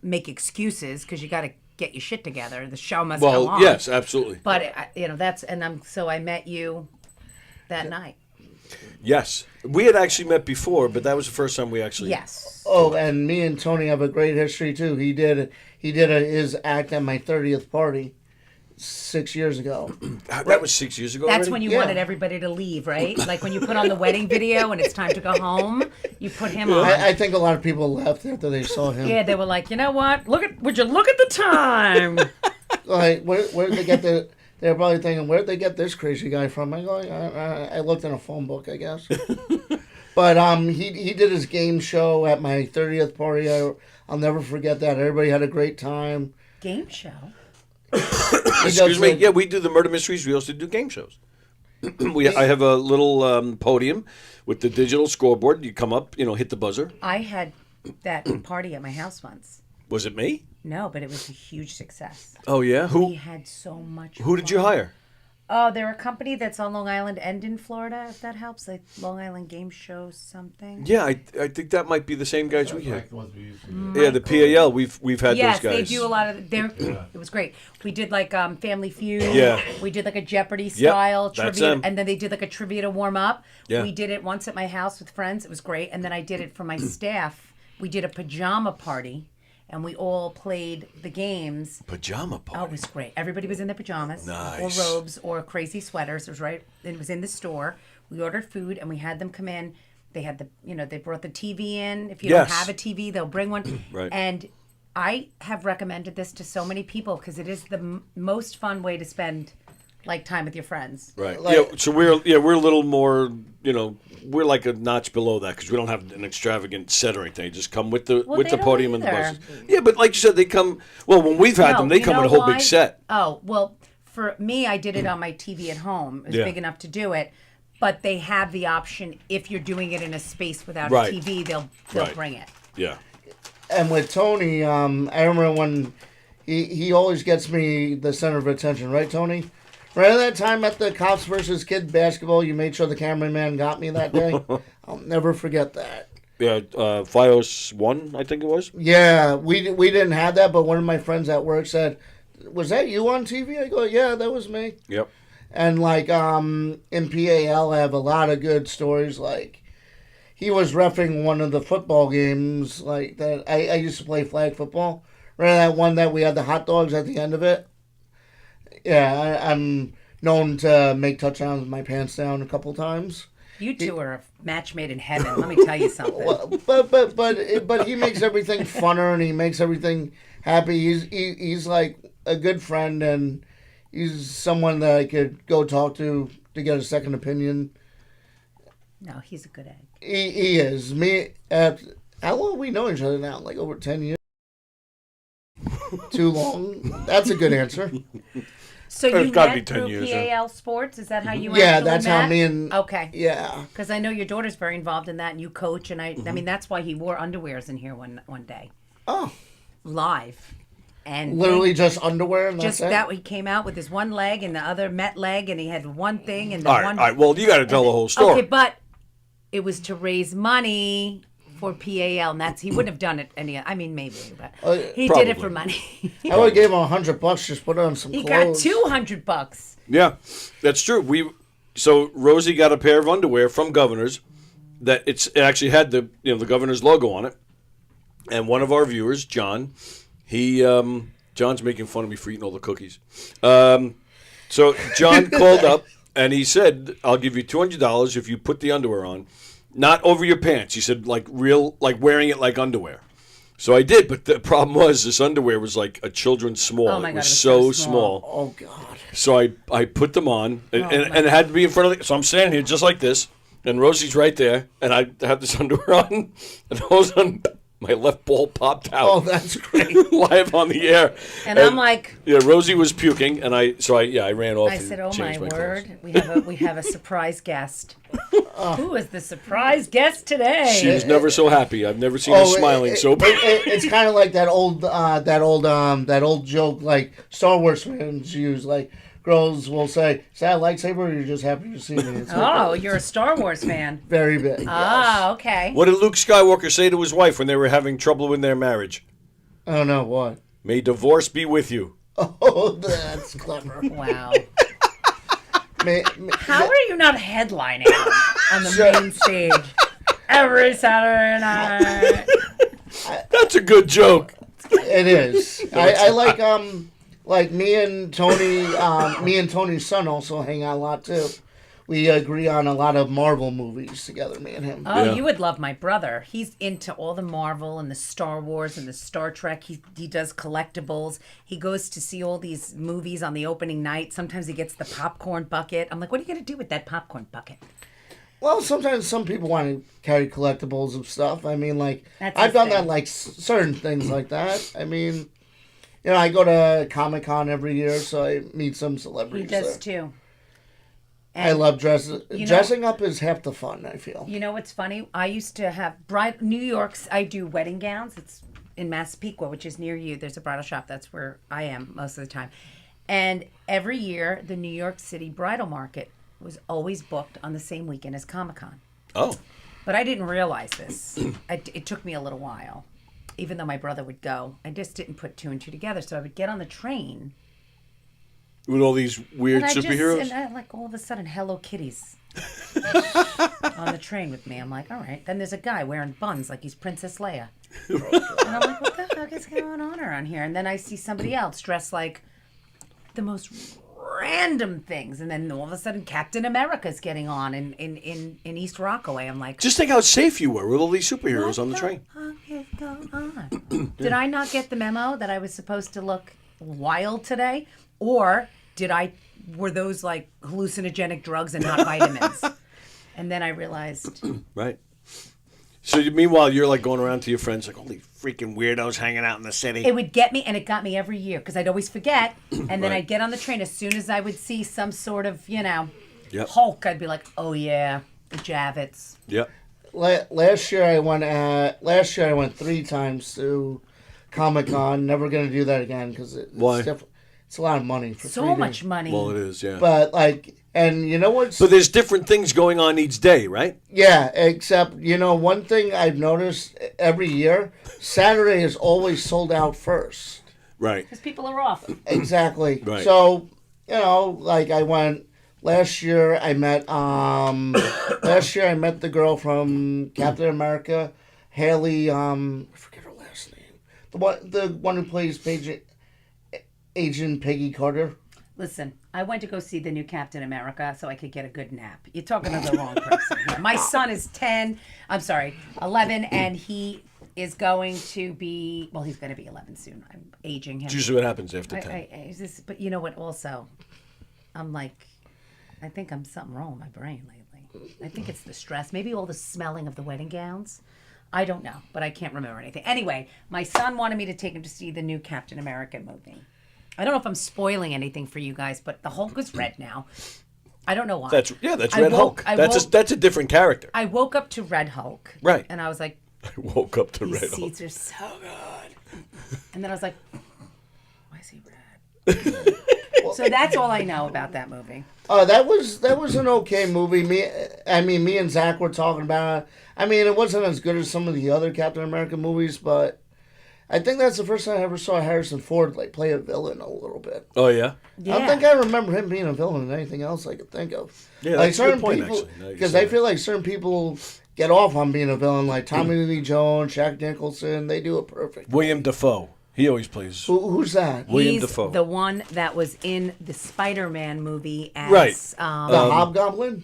make excuses because you got to get your shit together. The show must go on. Yes, absolutely. But I met you that night. Yes, we had actually met before, but that was the first time we actually. Yes. Oh, and me and Tony have a great history too. He did his act at my 30th party 6 years ago. That was 6 years ago. That's already? when you wanted everybody to leave, right? Like when you put on the wedding video and it's time to go home, you put him on. I think a lot of people left after they saw him. Yeah, they were like, you know what? Would you look at the time? Like, where did they get the? They're probably thinking, where did they get this crazy guy from? I go, I looked in a phone book, I guess. But he did his game show at my 30th party. I'll never forget that. Everybody had a great time. Game show? Excuse me. Yeah, we do the murder mysteries. We also do game shows. I have a little podium with the digital scoreboard. You come up, hit the buzzer. I had that party at my house once. Was it me? No, but it was a huge success. Oh yeah, We had so much. Who did you hire? Oh, they're a company that's on Long Island and in Florida, if that helps. Like Long Island Game Show something. Yeah, I think that might be the same guys we had. Mm-hmm. Yeah, the PAL. We've had yes, those guys. they do a lot of. It was great. We did like Family Feud. Yeah. We did like a Jeopardy style that's trivia, them. and then they did like a trivia to warm up. Yeah. We did it once at my house with friends. It was great, and then I did it for my staff. We did a pajama party. And we all played the games. Pajama party. Oh, it was great. Everybody was in their pajamas, Nice. or robes, or crazy sweaters. It was right. It was in the store. We ordered food, and we had them come in. They had they brought the TV in. If you don't have a TV, they'll bring one. Right. And I have recommended this to so many people because it is the most fun way to spend time with your friends. Right. So we're a little more. We're like a notch below that because we don't have an extravagant set or anything. Just come with the podium and the buses. Yeah, but like you said, they come. Well, when we've had them, they come with a whole big set. Oh well, for me, I did it on my TV at home. It was big enough to do it. But they have the option if you're doing it in a space without a TV, they'll bring it. Yeah. And with Tony, I remember when he always gets me the center of attention, right, Tony? Right at that time at the Cops versus Kid basketball, you made sure the cameraman got me that day. I'll never forget that. Yeah, Fios 1, I think it was. Yeah, we didn't have that, but one of my friends at work said, "Was that you on TV?" I go, "Yeah, that was me." Yep. And in PAL, I have a lot of good stories. Like he was reffing one of the football games. Like that, I used to play flag football. Right, that one that we had the hot dogs at the end of it. Yeah, I'm known to make touchdowns with my pants down a couple times. You two are a match made in heaven. Let me tell you something. Well, but he makes everything funner and he makes everything happy. He's like a good friend and he's someone that I could go talk to get a second opinion. No, he's a good egg. He is. How long have we known each other now? Like over 10 years? Too long? That's a good answer. So you met through PAL Sports? Is that how you that's met? how me and... Okay. Yeah. Because I know your daughter's very involved in that, and you coach, and I mean, that's why he wore underwears in here one day. Oh. Live. And literally just underwear? And just that he came out with his one leg and the other Met leg, and he had one thing and the all right, well, you got to tell the whole story. Okay, but it was to raise money for PAL, and he wouldn't have done it maybe, but he did it for money. I would have gave him $100, just put on some clothes. He got $200. Yeah, that's true. So Rosie got a pair of underwear from Governor's that it actually had the Governor's logo on it, and one of our viewers, John, John's making fun of me for eating all the cookies. So John called up and he said, "I'll give you $200 if you put the underwear on." not over your pants. He said, like wearing it like underwear. So I did, but the problem was this underwear was like a children's small. Oh my it God, was it was so so small. Oh God. So I put them on, and it had to be in front of so I'm standing here just like this, and Rosie's right there, and I have this underwear on, and all of a sudden my left ball popped out. Oh, that's great. Live on the air. And I'm like, yeah, Rosie was puking, and I ran off. I and said, "Oh my changed word, we have a surprise guest. Who is the surprise guest today?" She was never so happy. I've never seen her smiling so. It's kind of like that old joke, like Star Wars fans use. Like girls will say, "Is that a lightsaber? Or you're just happy to see me?" It's You're a Star Wars fan. very big. Ah, okay. What did Luke Skywalker say to his wife when they were having trouble in their marriage? Oh no, what? May divorce be with you. Oh, that's clever. Wow. How are you not headlining on the main stage every Saturday night? That's a good joke. It is. I like me and Tony. Me and Tony's son also hang out a lot too. We agree on a lot of Marvel movies together, me and him. Oh, yeah. You would love my brother. He's into all the Marvel and the Star Wars and the Star Trek. He does collectibles. He goes to see all these movies on the opening night. Sometimes he gets the popcorn bucket. I'm like, what are you going to do with that popcorn bucket? Well, sometimes some people want to carry collectibles of stuff. I mean, like, That's I've done thing. that, like, certain things like that. I mean, you know, I go to Comic-Con every year, so I meet some celebrities He does there. too. I love dressing. You know- Dressing up is half the fun, I feel. You know what's funny? I used to have New York's. I do wedding gowns. It's in Massapequa, which is near you. There's a bridal shop. That's where I am most of the time. And every year, the New York City bridal market was always booked on the same weekend as Comic-Con. Oh. But I didn't realize this. It took me a little while. Even though my brother would go, I just didn't put two and two together. So I would get on the train. With all these weird And superheroes? and I, like all of a sudden, Hello Kitties on the train with me. I'm like, all right. Then there's a guy wearing buns like he's Princess Leia. And I'm like, what the fuck is going on around here? And then I see somebody else dressed like the most random things. And then all of a sudden, Captain America's getting on in East Rockaway. I'm like, Just think how safe you were with all these superheroes on the train. what is going on? Did I not get the memo that I was supposed to look wild today? Or were those like hallucinogenic drugs and not vitamins? And then I realized. Right. So meanwhile, you're like going around to your friends like, holy freaking weirdos hanging out in the city. It would get me, and it got me every year because I'd always forget. And then Right. I'd get on the train. As soon as I would see some sort of, Yep. Hulk, I'd be like, oh yeah, the Javits. Yep. Last year I went 3 times to Comic-Con. Never gonna do that again because Why? It's a lot of money for So 3 days. much money. Well, it is, yeah. But like, and you know what's? But there's different things going on each day, right? Yeah, except one thing I've noticed every year, Saturday is always sold out first. Right. Because people are off. Exactly. Right. So like I went last year. I met the girl from Captain America, Haley. I forget her last name. The one who plays Agent Peggy Carter. Listen, I went to go see the new Captain America so I could get a good nap. You're talking to the wrong person here. My son is 11, and he is going to be, he's going to be 11 soon. I'm aging him. It's usually what happens after 10. But you know what, also, I'm like, I think I'm something wrong with my brain lately. I think it's the stress. Maybe all the smelling of the wedding gowns. I don't know, but I can't remember anything. Anyway, my son wanted me to take him to see the new Captain America movie. I don't know if I'm spoiling anything for you guys, but the Hulk is red now. I don't know why. That's Red Hulk. That's a different character. I woke up to Red Hulk. Right. And I was like, I woke up to these Red Hulk. seats are so good. And then I was like, why is he red? So that's all I know about that movie. That was an okay movie. Me and Zach were talking about it. I mean, it wasn't as good as some of the other Captain America movies, but I think that's the first time I ever saw Harrison Ford play a villain a little bit. Oh yeah. I don't think I remember him being a villain in anything else I could think of. Yeah, like that's a good certain point, people, actually. because I feel like certain people get off on being a villain, like Tommy Lee Jones, Jack Nicholson. They do it perfect. William Dafoe. He always plays. Who's that? William He's Dafoe. the one that was in the Spider-Man movie as Right. The Hobgoblin?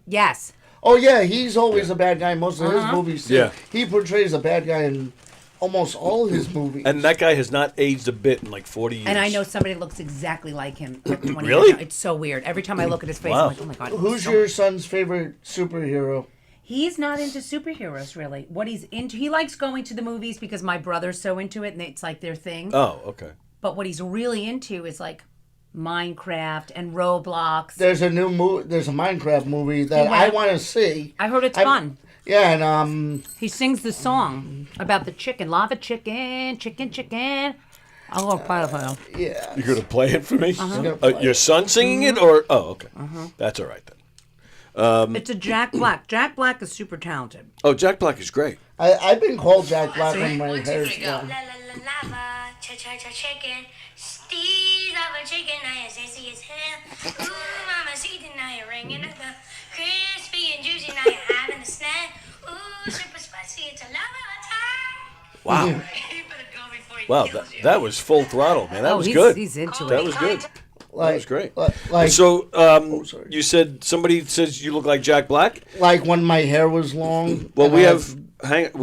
Yes. Oh yeah, he's always a bad guy in most of his Uh-huh. movies. Yeah. He portrays a bad guy in almost all his movies. And that guy has not aged a bit in like 40 years. And I know somebody that looks exactly like him. Like 20 Really? years ago. It's so weird. Every time I look at his face, Wow. I'm like, oh my god. Who's your son's favorite superhero? He's not into superheroes really. What he's into, he likes going to the movies because my brother's so into it, and it's like their thing. Oh, okay. But what he's really into is like Minecraft and Roblox. There's a new There's a Minecraft movie that He I went- want to see. I heard it's fun. Yeah, and He sings the song about the chicken, lava chicken, chicken. I'll go play it for you. Yeah. You're going to play it for me? Uh-huh. Your son singing it? Or Oh, okay. That's all right then. It's a Jack Black. Jack Black is super talented. Oh, Jack Black is great. I've been called Jack Black when my hair's long. Lava, cha-cha-cha chicken. Steve's lava chicken, I am sexy as hell. Ooh, mama, see tonight, ringing at the crispy and juicy, now you're having a snack. Ooh, super spicy, it's a lava attack. Wow. You better go before he Wow, kills you. that was full throttle, man. That Oh, was he's- good. he's into That it. was good. Like, That was great. Like, So, you said somebody says you look like Jack Black? like when my hair was long. Well, and we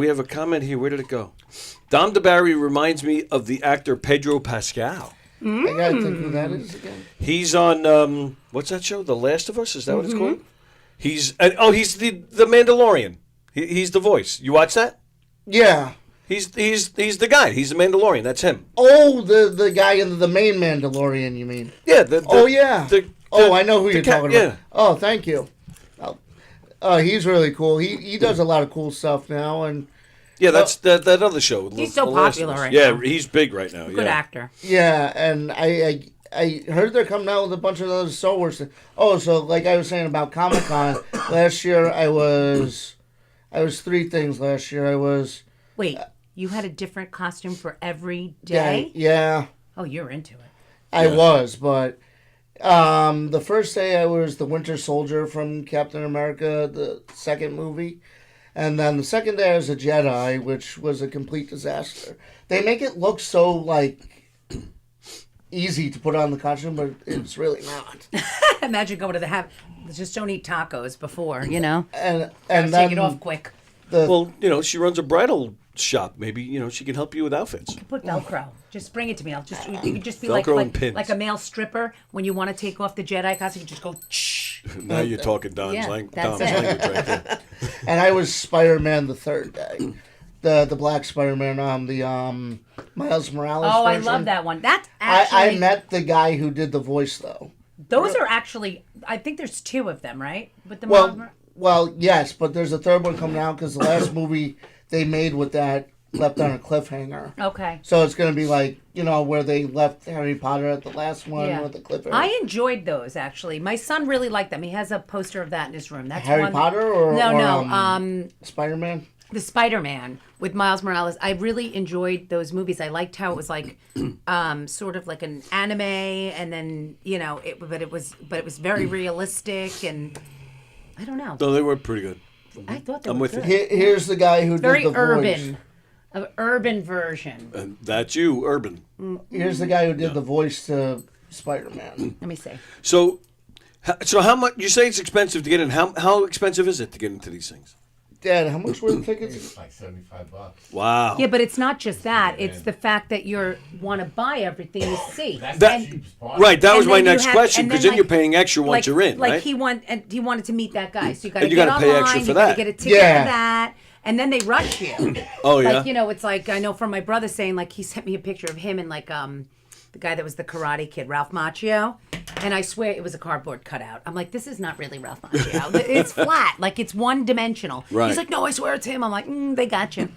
I- have a comment here. Where did it go? Dom DiBari reminds me of the actor Pedro Pascal. I gotta think who that is again. He's on what's that show? The Last of Us? Is that what it's called? He's the Mandalorian. He's the voice. You watch that? Yeah. He's the guy. He's the Mandalorian. That's him. Oh, the guy in the main Mandalorian, you mean? Yeah. Oh yeah. I know who the you're cat- talking yeah. about. Oh, thank you. He's really cool. He does a lot of cool stuff now, and Yeah, that's that other show. He's so The Last of popular Us. right Yeah, now. he's big right now. Good yeah. actor. yeah, and I heard they're coming out with a bunch of other Star Wars. Oh, so like I was saying about Comic-Con last year, I was three things last year. I was Wait, you had a different costume for every day? Yeah. Oh, you're into it. I was, but the first day I was the Winter Soldier from Captain America, the second movie. And then the second day I was a Jedi, which was a complete disaster. They make it look so, like, easy to put on the costume, but it's really not. Imagine going to the just don't eat tacos before, you know? And Gotta then take it off quick. Well, she runs a bridal shop. Maybe she can help you with outfits. Put Velcro. Just bring it to me. You can just be Velcro and pins. like a male stripper when you want to take off the Jedi costume. You just go. Shh. Now you're talking Dom's Yeah, language that's it. right there. And I was Spider-Man the third day. The black Spider-Man, the Miles Morales Oh, I version. love that one. That's actually. I met the guy who did the voice, though. Those are actually. I think there's two of them, right? With the Well, yes, but there's a third one coming out because the last movie they made with that left on a cliffhanger. Okay. So it's going to be like, where they left Harry Potter at the last one Yeah. with the cliffhanger. I enjoyed those actually. My son really liked them. He has a poster of that in his room. That's Harry one Potter or no. Spider-Man? The Spider-Man with Miles Morales. I really enjoyed those movies. I liked how it was like, sort of like an anime, and then but it was very realistic, and I don't know. No, they were pretty good. I thought they I'm were with good. you. Here's the guy who Very did the urban, voice. an urban version. And that's you, Urban. Here's the guy who did the voice to Spider-Man. Let me see. So how much? You say it's expensive to get in. How expensive is it to get into these things? Dad, how much were the tickets? It's like $75. Wow. Yeah, but it's not just that. It's the fact that you want to buy everything you see. That's That- the cheapest part. Right, that was And my then you next have- question, and because then, then you're like- paying extra once you're in, like right? he wanted to meet that guy, so you got to And you get gotta pay online, extra for you gotta that. get a ticket Yeah. for that, and then they rush you. Oh, yeah? Like it's like I know from my brother saying like he sent me a picture of him and like the guy that was the Karate Kid, Ralph Macchio, and I swear it was a cardboard cutout. I'm like, this is not really Ralph Macchio. It's flat, like it's one dimensional. Right. He's like, no, I swear it's him. I'm like, they got you.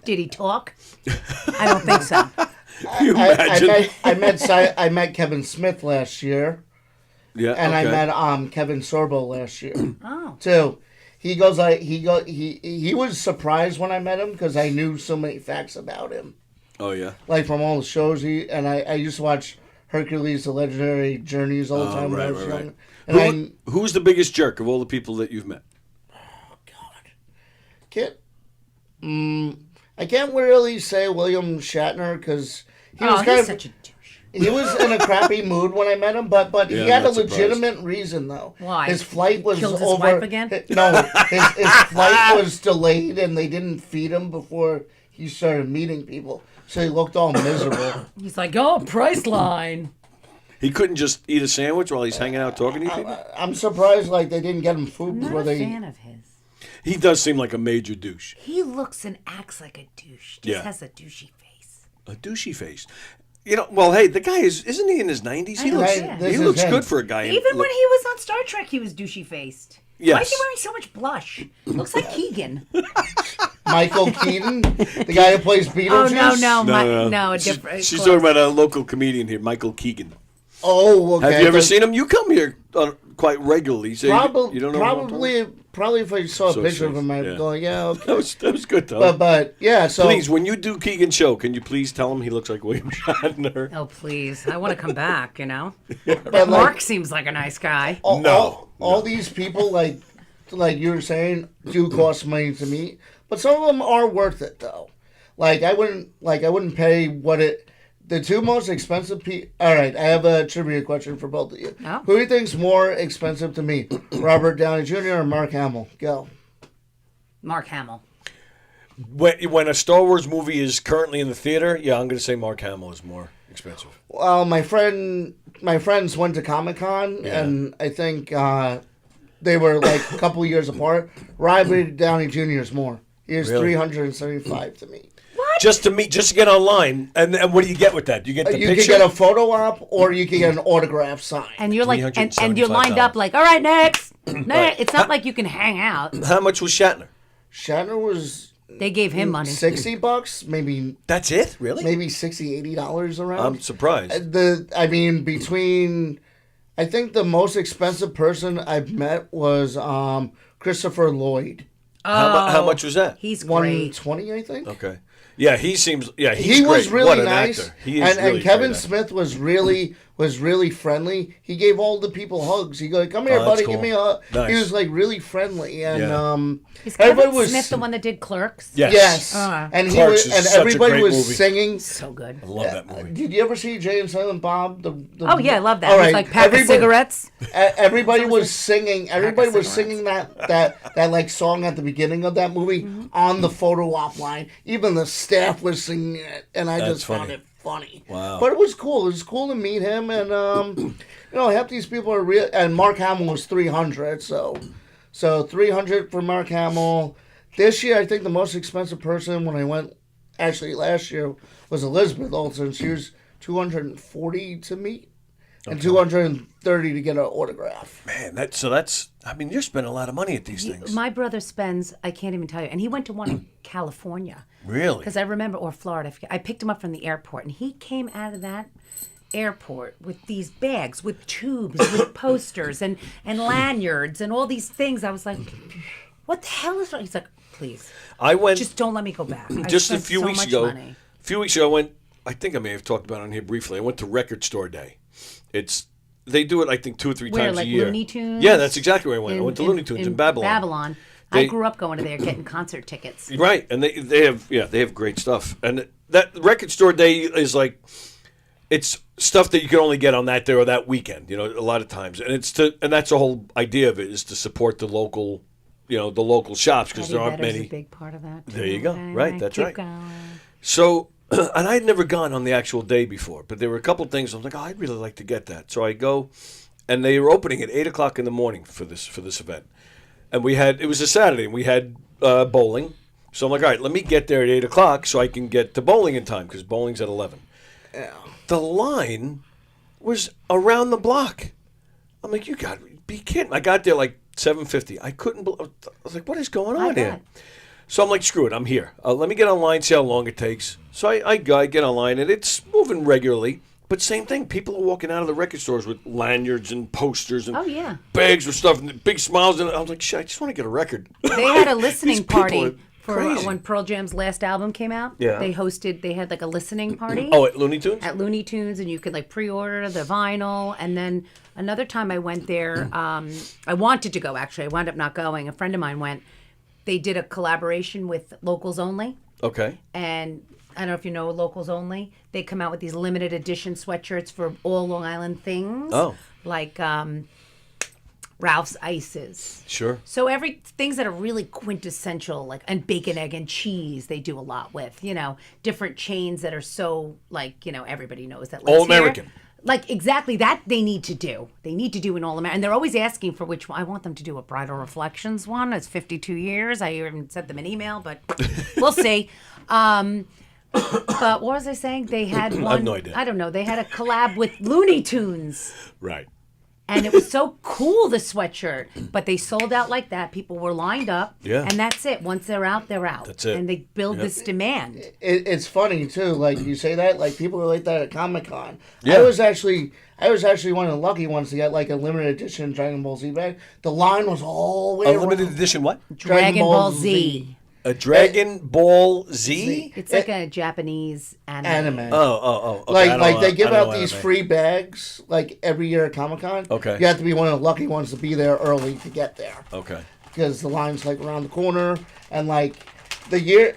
Did he talk? I don't think so. you imagine? I met Kevin Smith last year, Yeah, and okay. I met Kevin Sorbo last year Oh. too. He was surprised when I met him because I knew so many facts about him, Oh, yeah. like from all the shows. I used to watch Hercules: The Legendary Journeys all the time when I was young. And Who's the biggest jerk of all the people that you've met? I can't really say William Shatner because he was kind he's of such a douche. He was in a crappy mood when I met him, but he Yeah, had I'm a not surprised. legitimate reason though. Why? His flight was Killed his over. wife again? No, his flight was delayed, and they didn't feed him before he started meeting people, so he looked all miserable. He's like, oh, Priceline. He couldn't just eat a sandwich while he's hanging out talking to you people? I'm surprised like they didn't get him food I'm not before a they. fan of his. He does seem like a major douche. He looks and acts like a douche. Just Yeah. has a douchey face. A douchey face. You know, well, hey, the guy isn't he in his 90s? He I know, looks, yeah. This he is looks him. good for a guy. Even when he was on Star Trek, he was douchey faced. Why is Yes. he wearing so much blush? Looks like Keegan. Michael Keaton, the guy who plays Oh Beetlejuice. no, a She's, different. she's talking about a local comedian here, Michael Keegan. Oh, okay. Have you ever seen him? You come here quite regularly. So Probably, you don't know who I'm talking probably if I saw a So picture of it's- him, I'd yeah. go, yeah, okay. That was good though. But yeah, so Please, when you do Keegan's show, can you please tell him he looks like William Shatner? Oh please, I want to come back. You know, but Mark seems like a nice guy. all these people like you were saying do cost money to meet, but some of them are worth it though. Like I wouldn't pay what it. The two most expensive people. All right, I have a trivia question for both of you. Oh. Who do you think's more expensive to meet, Robert Downey Jr. or Mark Hamill? Go. Mark Hamill. When a Star Wars movie is currently in the theater, yeah, I'm going to say Mark Hamill is more expensive. Well, my friends went to Comic-Con, and I think they were like a couple years apart. Robert Downey Jr. is more. He is Really? $375 to meet. Just to get online, and what do you get with that? You get the You picture. can get a photo op, or you can get an autograph sign. And you're like, and you're lined up like, all right, next. Next. It's not like you can hang out. How much was Shatner? Shatner was. They gave him money. $60, maybe. That's it, really? Maybe $60, $80 around. I'm surprised. I think the most expensive person I've met was Christopher Lloyd. How much was that? He's great. $120, I think. Okay. Yeah, he seems. Yeah, he's He was great. really What an nice, actor. He is and really Kevin great actor. Smith was really friendly. He gave all the people hugs. He go, "Come here, Oh, that's buddy, cool. give me a hug." Nice. He was like really friendly, and Yeah. Is Kevin everybody was Smith the one that did Clerks? Yes, Ah. and he Clerks was, is and such a everybody great was movie. singing. So good. I love that movie. Did you ever see Jay and Silent Bob? Oh yeah, I love that. All It's right, like pack of everybody- cigarettes. Everybody was singing. Everybody was cigarettes. singing that like song at the beginning of that movie on the photo op line. Even the staff was singing it, and I That's just found funny. it funny. Wow. But it was cool. It was cool to meet him, and half these people are real. And Mark Hamill was 300, so 300 for Mark Hamill. This year, I think the most expensive person when I went, actually last year, was Elizabeth Olsen. She was 240 to meet, and 230 to get an autograph. Man, that's. I mean, you're spending a lot of money at these things. My brother spends, I can't even tell you, and he went to one in California. Really? Because I remember, or Florida. I picked him up from the airport, and he came out of that airport with these bags, with tubes, with posters, and lanyards, and all these things. I was like, what the hell is wrong? He's like, please. I went. Just don't let me go back. I Just a spent few so weeks much ago. money. A few weeks ago, I went. I think I may have talked about it on here briefly. I went to Record Store Day. They do it, I think, 2 or 3 Where, times like a year. Looney Tunes? Yeah, that's exactly where I went. I went to Looney Tunes in Babylon. Babylon. I grew up going to there getting concert tickets. Right, and they have great stuff. And that Record Store Day is like, it's stuff that you can only get on that day or that weekend. A lot of times, and that's the whole idea of it, is to support the local, the local shops, because there aren't Vedder's many. a big part of that. There you go. Okay, Right, that's keep right. going. So, and I had never gone on the actual day before, but there were a couple of things I was like, I'd really like to get that. So I go, and they were opening at 8:00 in the morning for this event, and it was a Saturday, and we had bowling. So I'm like, all right, let me get there at 8:00 so I can get to bowling in time, because bowling's at 11. Yeah. The line was around the block. I'm like, you got to be kidding! I got there like 7:50. I couldn't believe. I was like, what is going on here? So I'm like, screw it, I'm here. Let me get online, see how long it takes. So I get online, and it's moving regularly. But same thing, people are walking out of the record stores with lanyards and posters and bags with stuff and big smiles. And I was like, shit, I just want to get a record. They had a listening These people party are for crazy. when Pearl Jam's last album came out. Yeah. They had like a listening party. Oh, at Looney Tunes? At Looney Tunes, and you could like pre-order the vinyl. And then another time I went there, I wanted to go actually. I wound up not going. A friend of mine went. they did a collaboration with Locals Only. Okay. And I don't know if you know Locals Only. They come out with these limited edition sweatshirts for all Long Island things. Oh. Like Ralph's Ices. Sure. So things that are really quintessential, like, and bacon, egg, and cheese, they do a lot with, different chains that are so, like, everybody knows that. All American. Like, exactly, that they need to do. They need to do an all American. And they're always asking for which one. I want them to do a Bridal Reflections one. It's 52 years. I even sent them an email, but we'll see. But what was I saying? They had one. I have no idea. I don't know. They had a collab with Looney Tunes. Right. And it was so cool, the sweatshirt. But they sold out like that. People were lined up. Yeah. And that's it. Once they're out, they're out. That's it. And they build this demand. It's funny too. Like you say that, like people are like that at Comic-Con. Yeah. I was actually one of the lucky ones to get like a limited edition Dragon Ball Z bag. The line was all the way A limited around. edition what? Dragon Ball Z. A Dragon Ball Z? It's like a Japanese anime. Oh. Okay. Like they give I don't out know these anime. free bags like every year at Comic-Con. Okay. You have to be one of the lucky ones to be there early to get there. Okay. Because the line's like around the corner, and like the year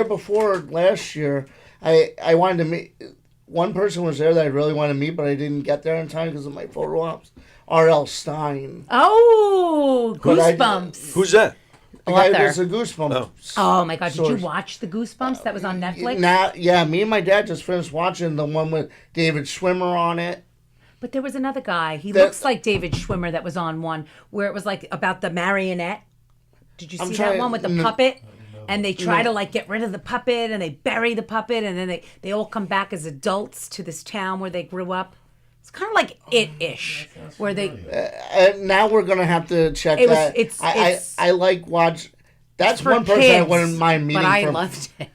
before last year, I wanted to meet. One person was there that I really wanted to meet, but I didn't get there in time because of my photo ops. R.L. Stein. Oh, Goosebumps. Who's that? The guy Author. that's a Goosebumps. Oh my God! Did source. you watch the Goosebumps that was on Netflix? Yeah, me and my dad just finished watching the one with David Schwimmer on it. But there was another guy. He That- looks like David Schwimmer that was on one where it was like about the marionette. Did you I'm see trying- that one with the no. puppet? And they try No. to like get rid of the puppet and they bury the puppet and then they all come back as adults to this town where they grew up. It's kind of like It-ish, where they. Now we're gonna have to check It was- that. it's- I like watch. That's for one person I kids, wouldn't mind meeting. but I from, loved it.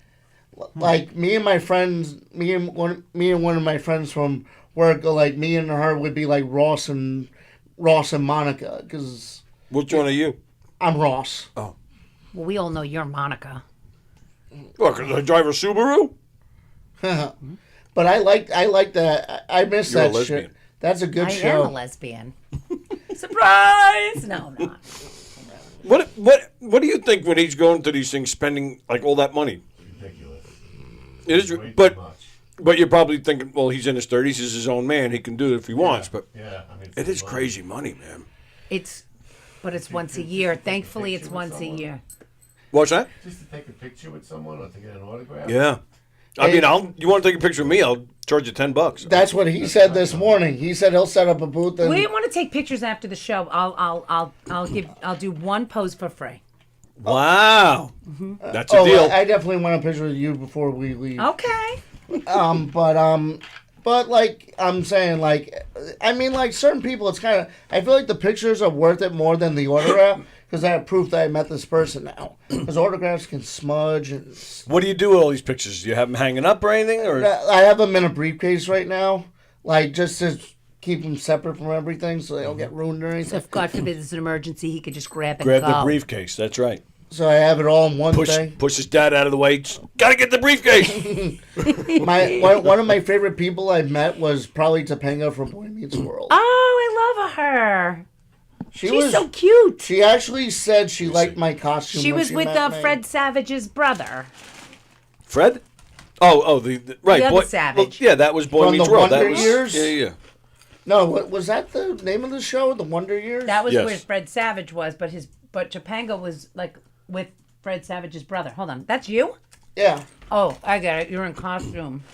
Like me and my friends, me and one of my friends from work, like me and her would be like Ross and Monica, because Which one are you? I'm Ross. Oh. Well, we all know you're Monica. Look, I drive a Subaru? But I like that. I miss You're a that lesbian. shit. That's a good I show. am a lesbian. Surprise! No, I'm not. What do you think when he's going to these things, spending like all that money? Ridiculous. It is, but you're probably thinking, well, he's in his 30s, he's his own man, he can do it if he wants. But Yeah, I mean, it is crazy money, man. But it's once a year. Thankfully, it's once a year. What's that? Just to take a picture with someone or to get an autograph. Yeah. I mean, you want to take a picture of me? I'll charge you $10. That's what he said this morning. He said he'll set up a booth. And We want to take pictures after the show. I'll do one pose for free. Wow, that's a deal. I definitely want a picture with you before we leave. Okay. But like I'm saying, like I mean, like certain people, it's kind of. I feel like the pictures are worth it more than the autograph because I have proof that I met this person now. Because autographs can smudge and. What do you do with all these pictures? Do you have them hanging up or anything? Or I have them in a briefcase right now, like just to keep them separate from everything, so they don't get ruined or So anything. if God forbid there's an emergency, he could just grab and grab go. the briefcase. That's right. So I have it all in one thing. Push his dad out of the way. Gotta get the briefcase. One of my favorite people I've met was probably Topanga from Boy Meets World. Oh, I love her. She's so cute. She actually said she liked my costume. She when was with met me. Fred Savage's brother. Fred? Oh, the right. The other Boy, Savage. Well, yeah, that was Boy From Meets the World. Wonder That was, Years? Yeah. No, was that the name of the show? The Wonder Years? That was Yes. where Fred Savage was, but Topanga was like with Fred Savage's brother. Hold on, that's you? Yeah. Oh, I get it. You're in costume.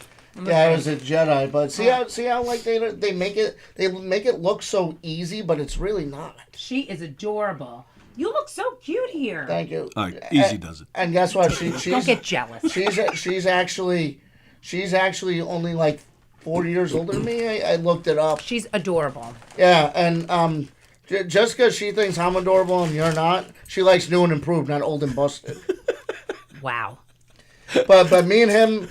Yeah, I was a Jedi, but see how like they make it look so easy, but it's really not. She is adorable. You look so cute here. Thank you. All right, easy does it. And guess what? She's Don't get jealous. She's actually only like 4 years older than me. I looked it up. She's adorable. Yeah, and just because she thinks I'm adorable and you're not, she likes new and improved, not old and busted. Wow. But me and him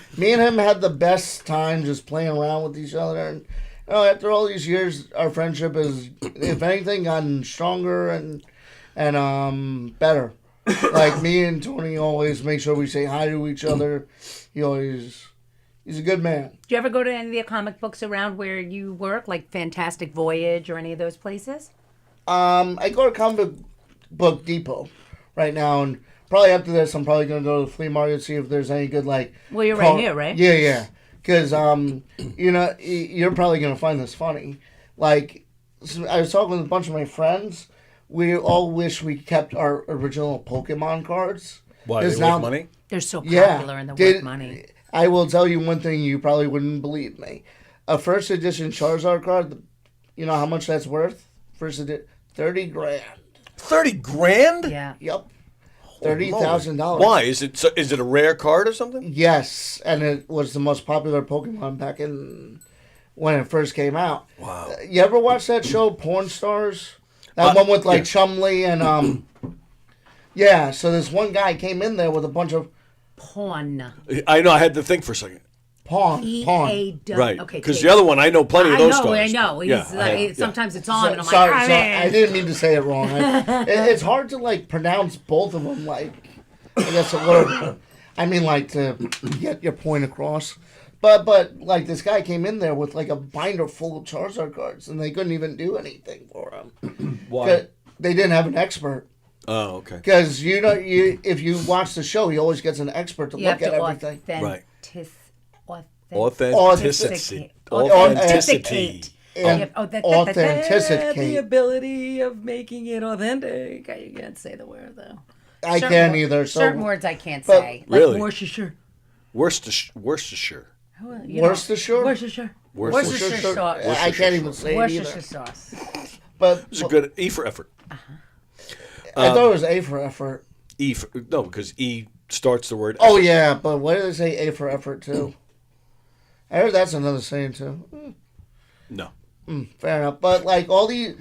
had the best time just playing around with each other, and after all these years, our friendship has, if anything, gotten stronger and better. Like me and Tony always make sure we say hi to each other. He's a good man. Do you ever go to any of the comic books around where you work, like Fantastic Voyage or any of those places? I go to Comic Book Depot, right now, and probably after this, I'm probably gonna go to the flea market and see if there's any good like. Well, you're right here, right? Yeah. Because you know, you're probably gonna find this funny. Like, I was talking with a bunch of my friends. We all wish we kept our original Pokemon cards. Why, they worth money? They're so popular and they're worth money. I will tell you one thing you probably wouldn't believe me. A first edition Charizard card, you know how much that's worth? First edition, $30,000. $30,000? Yeah. Yep. $30,000. Why? Is it a rare card or something? Yes, and it was the most popular Pokemon back in when it first came out. Wow. You ever watch that show, Porn Stars? That one with like Chumley and yeah. So this one guy came in there with a bunch of Pawn. I know. I had to think for a second. Pawn. Right. Okay. Because the other one, I know plenty of those stars. I know. Yeah, sometimes it's on, and I'm sorry, like, I didn't mean to say it wrong. It's hard to like pronounce both of them. Like, I guess a little. I mean, like to get your point across. But like this guy came in there with like a binder full of Charizard cards, and they couldn't even do anything for him. Why? They didn't have an expert. Oh, okay. Because if you watch the show, he always gets an expert to look at everything. Right. Authenticity. Authenticity. The ability of making it authentic. You can't say the word though. I can't either. So, certain words I can't say. Really? Like Worcestershire. Worcestershire. Worcestershire sauce. I can't even say it either. Worcestershire sauce. But it's a good E for effort. I thought it was A for effort. No, because E starts the word. Oh effort. yeah, but why do they say A for effort too? I heard that's another saying too. No. Fair enough, but like all these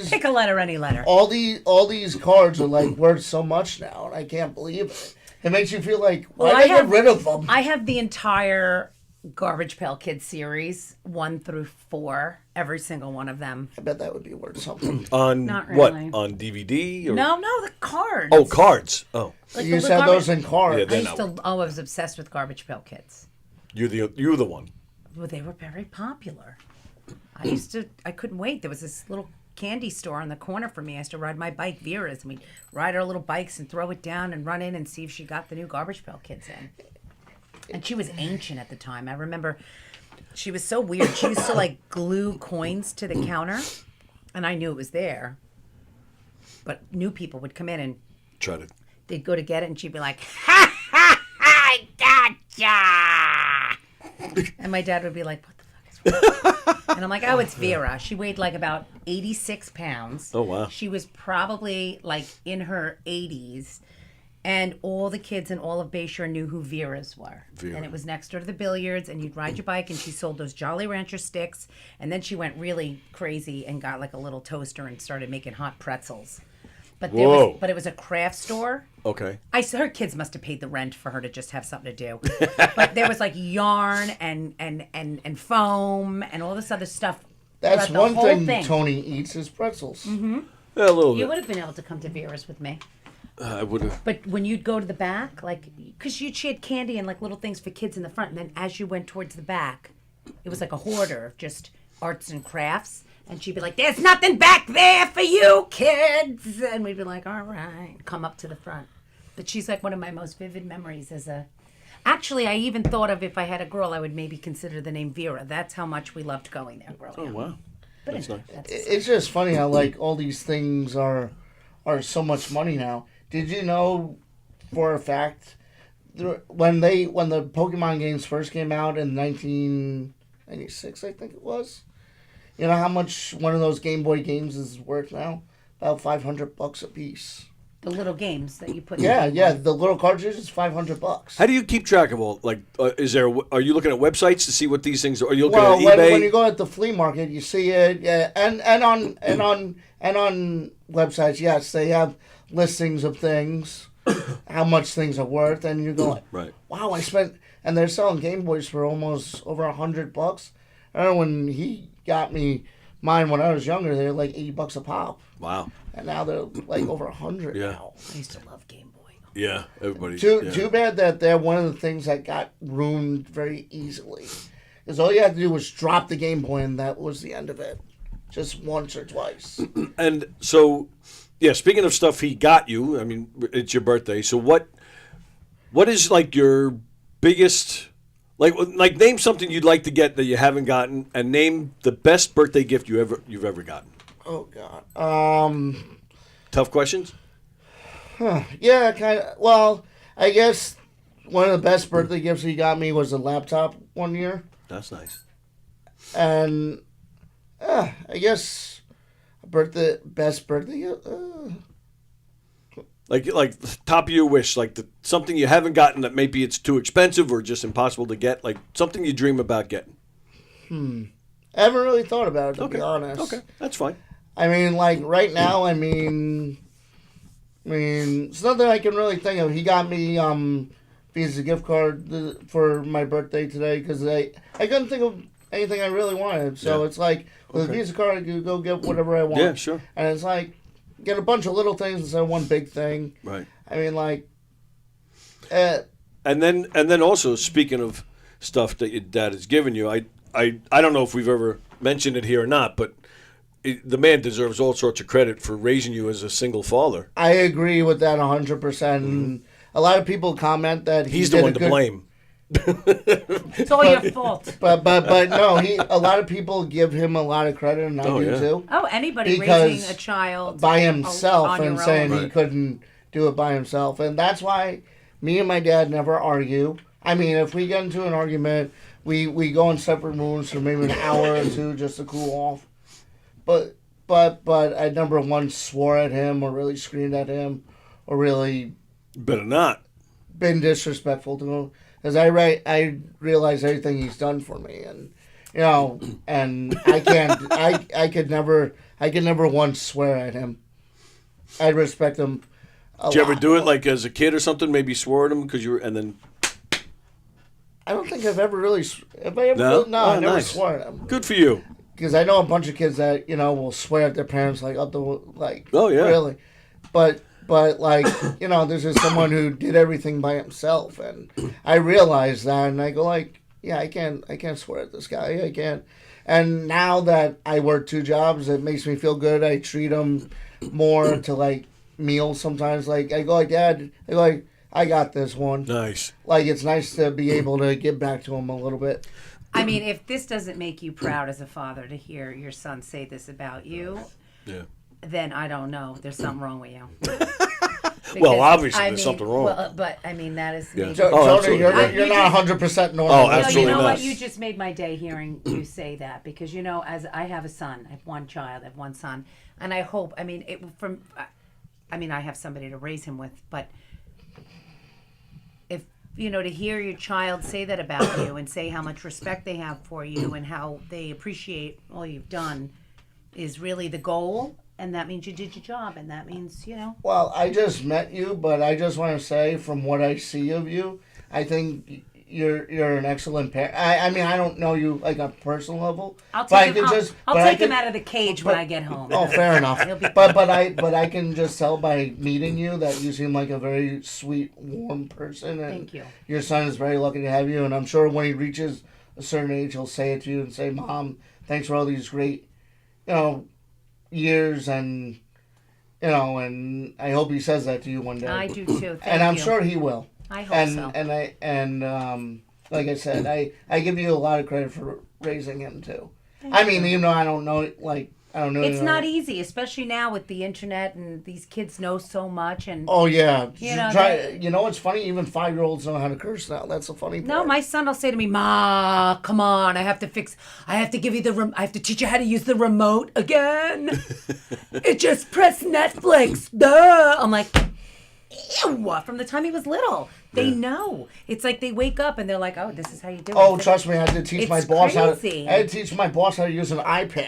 pick a letter, any letter. All these cards are like worth so much now, and I can't believe it. It makes you feel like why get rid of them? I have the entire Garbage Pail Kids series 1 through 4, every single one of them. I bet that would be worth something. On Not what? really. On DVD? Or? No, the cards. Oh, cards. Oh, like you used to have those in cards. Yeah, I was obsessed with Garbage Pail Kids. You're the one. Well, they were very popular. I couldn't wait. There was this little candy store on the corner for me. I used to ride my bike, Vera's, and we'd ride our little bikes and throw it down and run in and see if she got the new Garbage Pail Kids in. And she was ancient at the time. I remember she was so weird. She used to like glue coins to the counter, and I knew it was there. But new people would come in and they'd go to get it, and she'd be like, "Ha ha ha! I gotcha!" And my dad would be like, "What the fuck is wrong?" And I'm like, "Oh, it's Vera." She weighed like about 86 pounds. Oh wow. She was probably like in her 80s. And all the kids in all of Bayshore knew who Vera's were. And it was next door to the billiards, and you'd ride your bike, and she sold those Jolly Rancher sticks. And then she went really crazy and got like a little toaster and started making hot pretzels. But it was a craft store. Okay. Her kids must have paid the rent for her to just have something to do. But there was like yarn and foam and all this other stuff. That's one thing Tony eats is pretzels. Mm-hmm. Yeah, a little bit. You would have been able to come to Vera's with me. I would have. But when you'd go to the back, like, because she had candy and like little things for kids in the front, and then as you went towards the back, it was like a hoarder of just arts and crafts, and she'd be like, "There's nothing back there for you kids," and we'd be like, "All right," come up to the front. But she's like one of my most vivid memories as a. Actually, I even thought of if I had a girl, I would maybe consider the name Vera. That's how much we loved going there growing up. Oh wow, but that's anyway, nice. It's just funny how like all these things are so much money now. Did you know, for a fact, when the Pokemon games first came out in 1996, I think it was, you know how much one of those Game Boy games is worth now? About $500 a piece. The little games that you put. Yeah, the little cartridge is $500. How do you keep track of all? Like, are you looking at websites to see what these things are? Are you looking at eBay? When you go at the flea market, you see it. Yeah, and on websites, yes, they have listings of things, how much things are worth, and you go, right? Wow, I spent, and they're selling Game Boys for almost over $100. I remember when he got me mine when I was younger, they were like $80 a pop. Wow. And now they're like over 100 now. I used to love Game Boy. Yeah, everybody. Too bad that they're one of the things that got ruined very easily. Because all you had to do was drop the Game Boy, and that was the end of it. Just once or twice. And so, Yeah, speaking of stuff he got you, I mean, it's your birthday. So what is like your biggest, like name something you'd like to get that you haven't gotten, and name the best birthday gift you've ever gotten. Oh God. Tough questions? Yeah, kind of. Well, I guess one of the best birthday gifts he got me was a laptop one year. That's nice. And I guess best birthday gift. Like top of your wish, like something you haven't gotten that maybe it's too expensive or just impossible to get, like something you dream about getting. I haven't really thought about it, to be honest. Okay, that's fine. I mean, like right now, I mean, it's nothing I can really think of. He got me Visa gift card for my birthday today because I couldn't think of anything I really wanted. So it's like with a Visa card, I could go get whatever I want. Yeah, sure. And it's like get a bunch of little things instead of one big thing. Right. I mean, like. And then also speaking of stuff that your dad has given you, I don't know if we've ever mentioned it here or not, but the man deserves all sorts of credit for raising you as a single father. I agree with that 100%. A lot of people comment that he's the one to blame. It's all your fault. But no, a lot of people give him a lot of credit, and I do too. Oh, anybody because raising a child by himself on and your saying own. he couldn't do it by himself, and that's why me and my dad never argue. I mean, if we get into an argument, we go in separate rooms for maybe an hour or two just to cool off. But I never once swore at him or really screamed at him or really better not been disrespectful to him because I realize everything he's done for me, and and I could never once swear at him. I respect him. Did you ever do it like as a kid or something? Maybe swore at him because you were, and then. I don't think I've ever really. Have I ever? No, I never nice. swore at him. Good for you. Because I know a bunch of kids that will swear at their parents like up the like. Oh yeah. Really, but like this is someone who did everything by himself, and I realize that, and I go like, yeah, I can't swear at this guy. I can't. And now that I work 2 jobs, it makes me feel good. I treat him more to like meals sometimes. Like I go like, Dad, I go like, I got this one. Nice. Like it's nice to be able to give back to him a little bit. I mean, if this doesn't make you proud as a father to hear your son say this about you, then I don't know. There's something wrong with you. Well, obviously there's something wrong. Well, but I mean, that is. Yeah. Tony, you're not 100% normal. Oh, absolutely you know not. what? You just made my day hearing you say that because as I have a son, I have one child, I have one son, and I hope. I mean, I have somebody to raise him with, but. To hear your child say that about you and say how much respect they have for you and how they appreciate all you've done is really the goal. And that means you did your job. And that means, Well, I just met you, but I just want to say from what I see of you, I think you're an excellent parent. I mean, I don't know you like on a personal level. I'll take him out of the cage when I get home. Oh, fair enough. But I can just tell by meeting you that you seem like a very sweet, warm person. And thank you. Your son is very lucky to have you, and I'm sure when he reaches a certain age, he'll say it to you and say, "Mom, thanks for all these great, years," and and I hope he says that to you one day. I do too. And I'm sure he will. I hope so. And like I said, I give you a lot of credit for raising him too. I mean, even though I don't know, It's not easy, especially now with the internet and these kids know so much. And oh yeah, it's funny. Even 5-year-olds know how to curse now. That's the funny part. No, my son will say to me, "Ma, come on, I have to give you I have to teach you how to use the remote again. It just press Netflix, duh." I'm like, ew, from the time he was little. They know. It's like they wake up and they're like, "Oh, this is how you do it." Oh, trust me, I had to teach my boss crazy. how to use an iPad.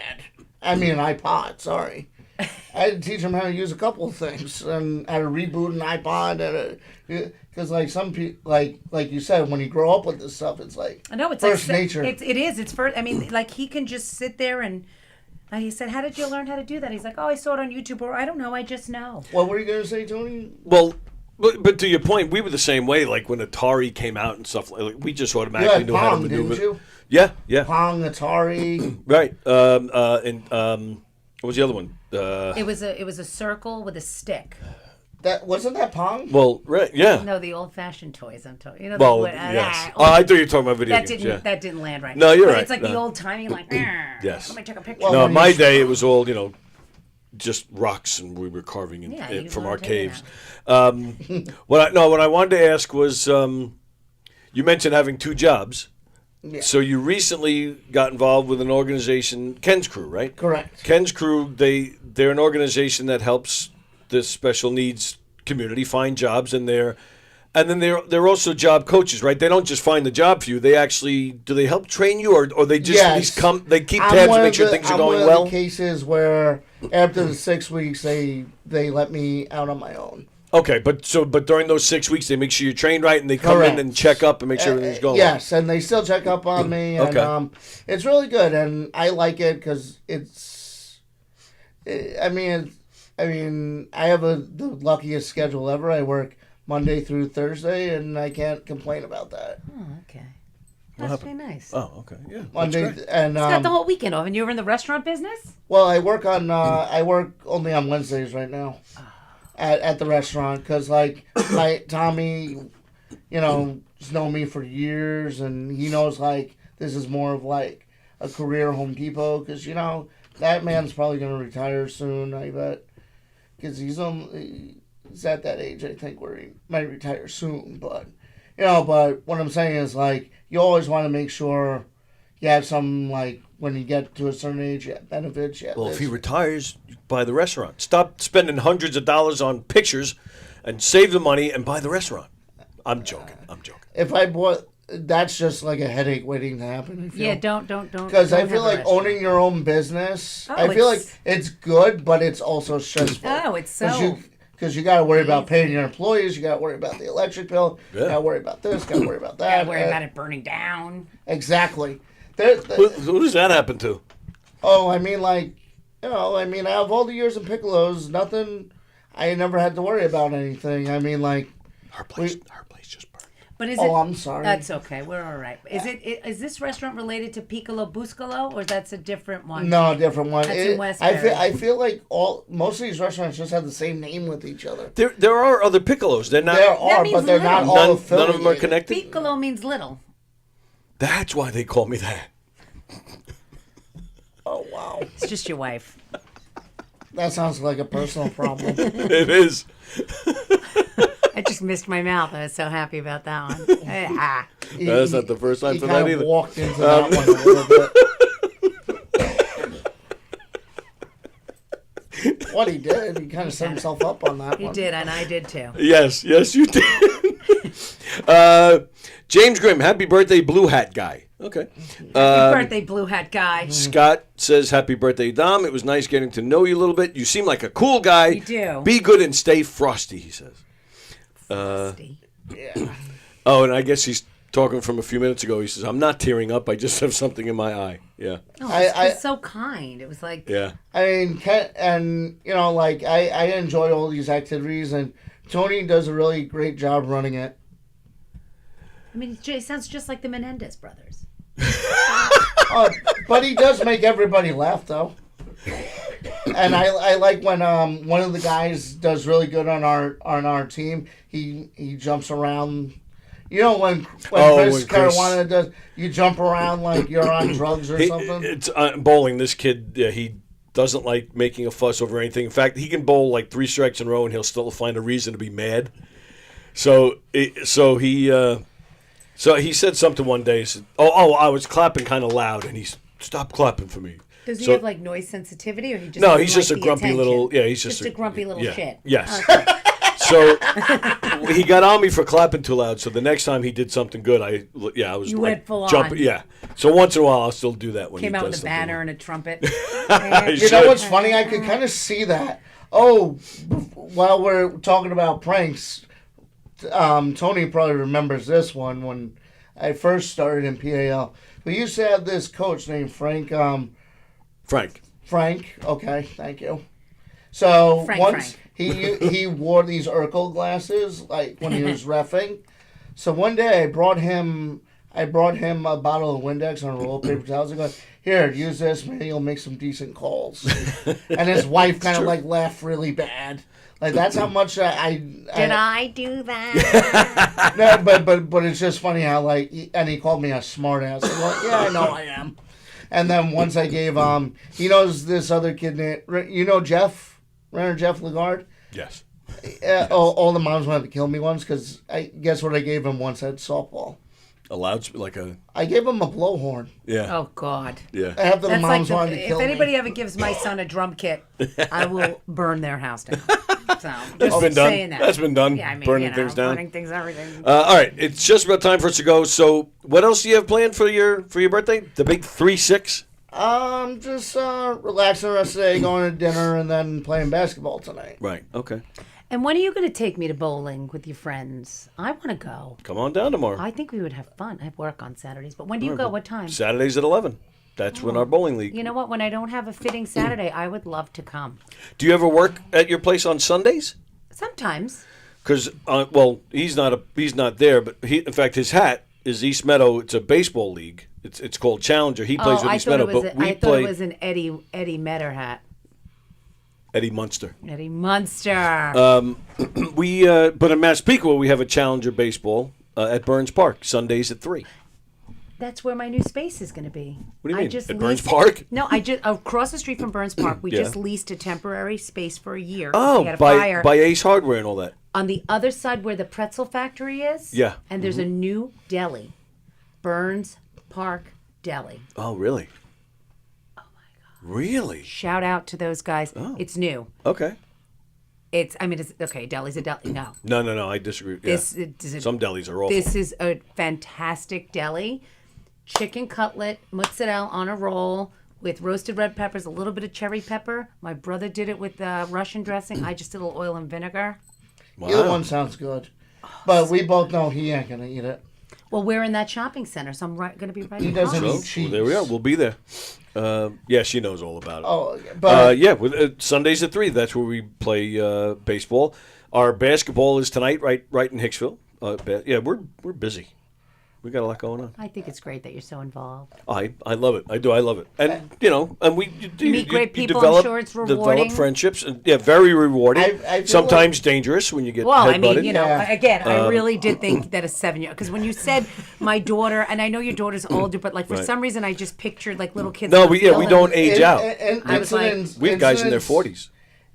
I mean an iPod, sorry. I had to teach him how to use a couple of things and how to reboot an iPod. Because like some people, like you said, when you grow up with this stuff, it's like I know it's first like, nature. It is. It's first. I mean, like he can just sit there and he said, "How did you learn how to do that?" He's like, "Oh, I saw it on YouTube," or "I don't know, I just know." What were you gonna say, Tony? Well. But to your point, we were the same way. Like when Atari came out and stuff, like we just automatically knew how to maneuver. Didn't you? Yeah. Pong, Atari. Right. And What was the other one? It was a circle with a stick. That wasn't that Pong? Well, right, yeah. No, the old-fashioned toys. I'm talking. You know, Well, the, yes. I thought you were talking about video that games. didn't Yeah. that didn't land right. No, you're but right. It's like the old-timey, like. Yes. Let me take a picture. Well, No, when in my you- day it was all just rocks, and we were carving you from learn our to do caves. What I wanted to ask was, you mentioned having 2 jobs. Yeah. So you recently got involved with an organization, Ken's Crew, right? Correct. Ken's Crew, they're an organization that helps the special needs community find jobs, and they're they're also job coaches, right? They don't just find the job for you. They actually do they help train you, or they just at least come. They keep tabs and make sure things are going I'm one well. of the cases where after the 6 weeks they let me out on my own. Okay, but during those 6 weeks, they make sure you're trained right, and they come in and check up and make sure everything's going. Yes, and they still check up on me, and Okay. it's really good, and I like it because I have the luckiest schedule ever. I work Monday through Thursday, and I can't complain about that. Oh, okay. That's pretty nice. Oh, okay, yeah. Monday that's great. and He's got the whole weekend off, and you were in the restaurant business. well, I work only on Wednesdays right now at the restaurant because like my Tommy, has known me for years, and he knows like this is more of like a career Home Depot because that man's probably gonna retire soon. I bet because he's at that age I think where he might retire soon, but. But what I'm saying is, like, you always want to make sure you have some, like, when you get to a certain age, you have benefits. You have Well, this. if he retires, you buy the restaurant. Stop spending hundreds of dollars on pictures and save the money and buy the restaurant. I'm joking. If I bought, that's just like a headache waiting to happen. I feel. Yeah, don't. Because I feel like owning your own business, I feel like it's good, but it's also stressful. Oh, it's so. Because you got to worry about paying your employees, you got to worry about the electric bill, you got to worry about this, got to worry about that. Gotta worry about it burning down. Exactly. Who does that happen to? Oh, I mean, like, out of all the years in Piccolo's, I never had to worry about anything. I mean, like, her place just burned. But is I'm sorry. That's okay. We're all right. Is this restaurant related to Piccolo Buscolo, or that's a different one? No, a different one. That's in Westbury. I feel like most of these restaurants just have the same name with each other. There are other Piccolos. They're not. There are, but they're not all affiliated. None of them are connected. Piccolo means little. That's why they call me that. Oh wow! It's just your wife. That sounds like a personal problem. It is. I just missed my mouth. I was so happy about that one. That's not the first time for that either. Walked into that one a little bit. What he did, he kind of set himself up on that one. He did, and I did too. Yes, you did. James Grimm, happy birthday, Blue Hat Guy. Okay. Happy birthday, Blue Hat Guy. Scott says, happy birthday, Dom. It was nice getting to know you a little bit. You seem like a cool guy. You do. Be good and stay frosty, he says. Frosty. Yeah. Oh, and I guess he's talking from a few minutes ago. He says, I'm not tearing up. I just have something in my eye. Yeah. Oh, it's so kind. It was like... Yeah. I mean, I enjoy all these activities, and Tony does a really great job running it. I mean, it sounds just like the Menendez brothers. But he does make everybody laugh, though. And I like when one of the guys does really good on our team. He jumps around. When Chris Caruana does, you jump around like you're on drugs or something. It's bowling. This kid, he doesn't like making a fuss over anything. In fact, he can bowl like 3 strikes in a row and he'll still find a reason to be mad. So he said something one day. He said, I was clapping kind of loud, and he stopped clapping for me. Does he have like noise sensitivity, or he just? No, he's just like a grumpy attention? little. Yeah, he's just a grumpy little shit. Yes. Okay. So he got on me for clapping too loud. So the next time he did something good, I was You like went full jumping. on. Yeah. So once in a while, I'll still do that when Came he out does with a something. banner and a trumpet. You know what's funny? I could kind of see that. Oh, while we're talking about pranks, Tony probably remembers this one when I first started in PAL. We used to have this coach named Frank. Frank. Okay, thank you. So Frank. He wore these Urkel glasses like when he was reffing. So one day I brought him. I brought him a bottle of Windex and a roll of paper towels. I go, here, use this. Maybe you'll make some decent calls. And his wife kind of like laughed really bad. Like that's how much Did I do that? No, but it's just funny how like he called me a smart ass. I'm like, yeah, I know I am. And then once I gave he knows this other kid named Jeff, Renner Jeff Lagarde. Yes. All the moms wanted to kill me once because guess what I gave him once at softball. I gave him a blowhorn. Yeah. Oh God. Yeah. After the moms wanted to kill If me. anybody ever gives my son a drum kit, I will burn their house down. So That's just been done. saying that. That's been done. Yeah, I mean, burning things down. burning things, everything. All right, it's just about time for us to go. So, what else do you have planned for your birthday? The big 3-6. Just relaxing the rest of the day, going to dinner, and then playing basketball tonight. Right. Okay. And when are you going to take me to bowling with your friends? I want to go. Come on down tomorrow. I think we would have fun. I work on Saturdays, but when do you go? What time? Saturdays at 11. That's when our bowling league. You know what? When I don't have a fitting Saturday, I would love to come. Do you ever work at your place on Sundays? Sometimes. Because he's not there, but in fact his hat is East Meadow. It's a baseball league. It's called Challenger. He plays with East Meadow, but we I thought it was an Eddie Metter hat. Eddie Munster. Eddie Munster. But in Massapequa we have a Challenger baseball at Burns Park Sundays at 3. That's where my new space is going to be. What do you mean? Just At Burns leased- Park? No, I just across the street from Burns Park. We Yeah. just leased a temporary space for a year. Oh, We had a fire by Ace Hardware and all that. on the other side where the pretzel factory is. Yeah. And there's a new deli, Burns Park Deli. Oh, really? Oh my God. Really? Shout out to those guys. It's new. Okay. It's okay. Deli's a deli. No. No. I disagree. Yeah. Some delis are awful. This is a fantastic deli. Chicken cutlet, mozzarella on a roll with roasted red peppers, a little bit of cherry pepper. My brother did it with Russian dressing. I just did a little oil and vinegar. Wow. Either one sounds good. But we both know he ain't going to eat it. Well, we're in that shopping center, so I'm going to be right He across. doesn't eat cheese. There we are. We'll be there. Yeah, she knows all about it. Oh, but Sundays at 3. That's where we play baseball. Our basketball is tonight, right in Hicksville. Yeah, we're busy. We got a lot going on. I think it's great that you're so involved. I love it. I do. I love it. And and we You meet great people. develop, I'm sure it's rewarding. Develop friendships, and very rewarding. I feel Sometimes dangerous when you get Well, I headbutted. mean, again, I really did think that a 7-year, because when you said my daughter, and I know your daughter's older, but like for Right. some reason I just pictured like little kids. No, on we film. don't age out. I was like, We have guys in their 40s.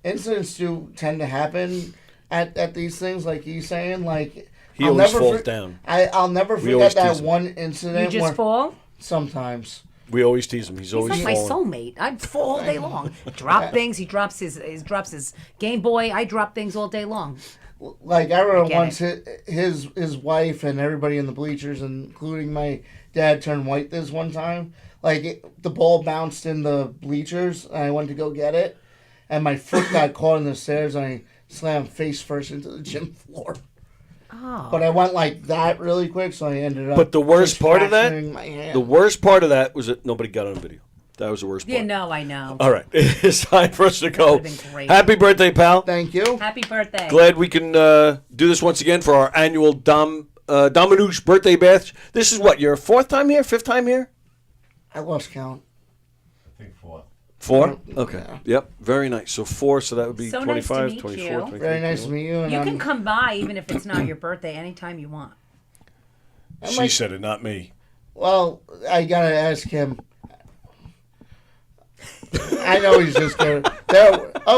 Incidents do tend to happen at these things, like he's saying. Like He I'll always never falls down. I'll never We always forget that tease him. one incident. You just where fall? Sometimes. We always tease him. He's always He's like my falling. soulmate. I fall all day long. Drop things. He drops his Game Boy. I drop things all day long. Like I remember Get once his wife and everybody in the bleachers, including my dad, turned white this one time. Like the ball bounced in the bleachers, and I went to go get it, and my foot got caught in the stairs, and I slammed face first into the gym floor. Oh. But I went like that really quick, so I ended up. But the worst just part of that, fracturing my hand. the worst part of that was that nobody got on video. That was the worst part. Yeah, no, I know. All right, it's time for us to go. would've been great. Happy birthday, pal. Thank you. Happy birthday. Glad we can do this once again for our annual Dominouche birthday bash. This is what, your 4th time here? 5th time here? I lost count. I think 4. 4? Okay. Yep. Very nice. So 4, so that would be So nice to 25, meet 24, you. 23. Very nice to meet you. And You can come by even if it's not your birthday anytime you want. She said it, not me. Well, I gotta ask him. I know he's just there.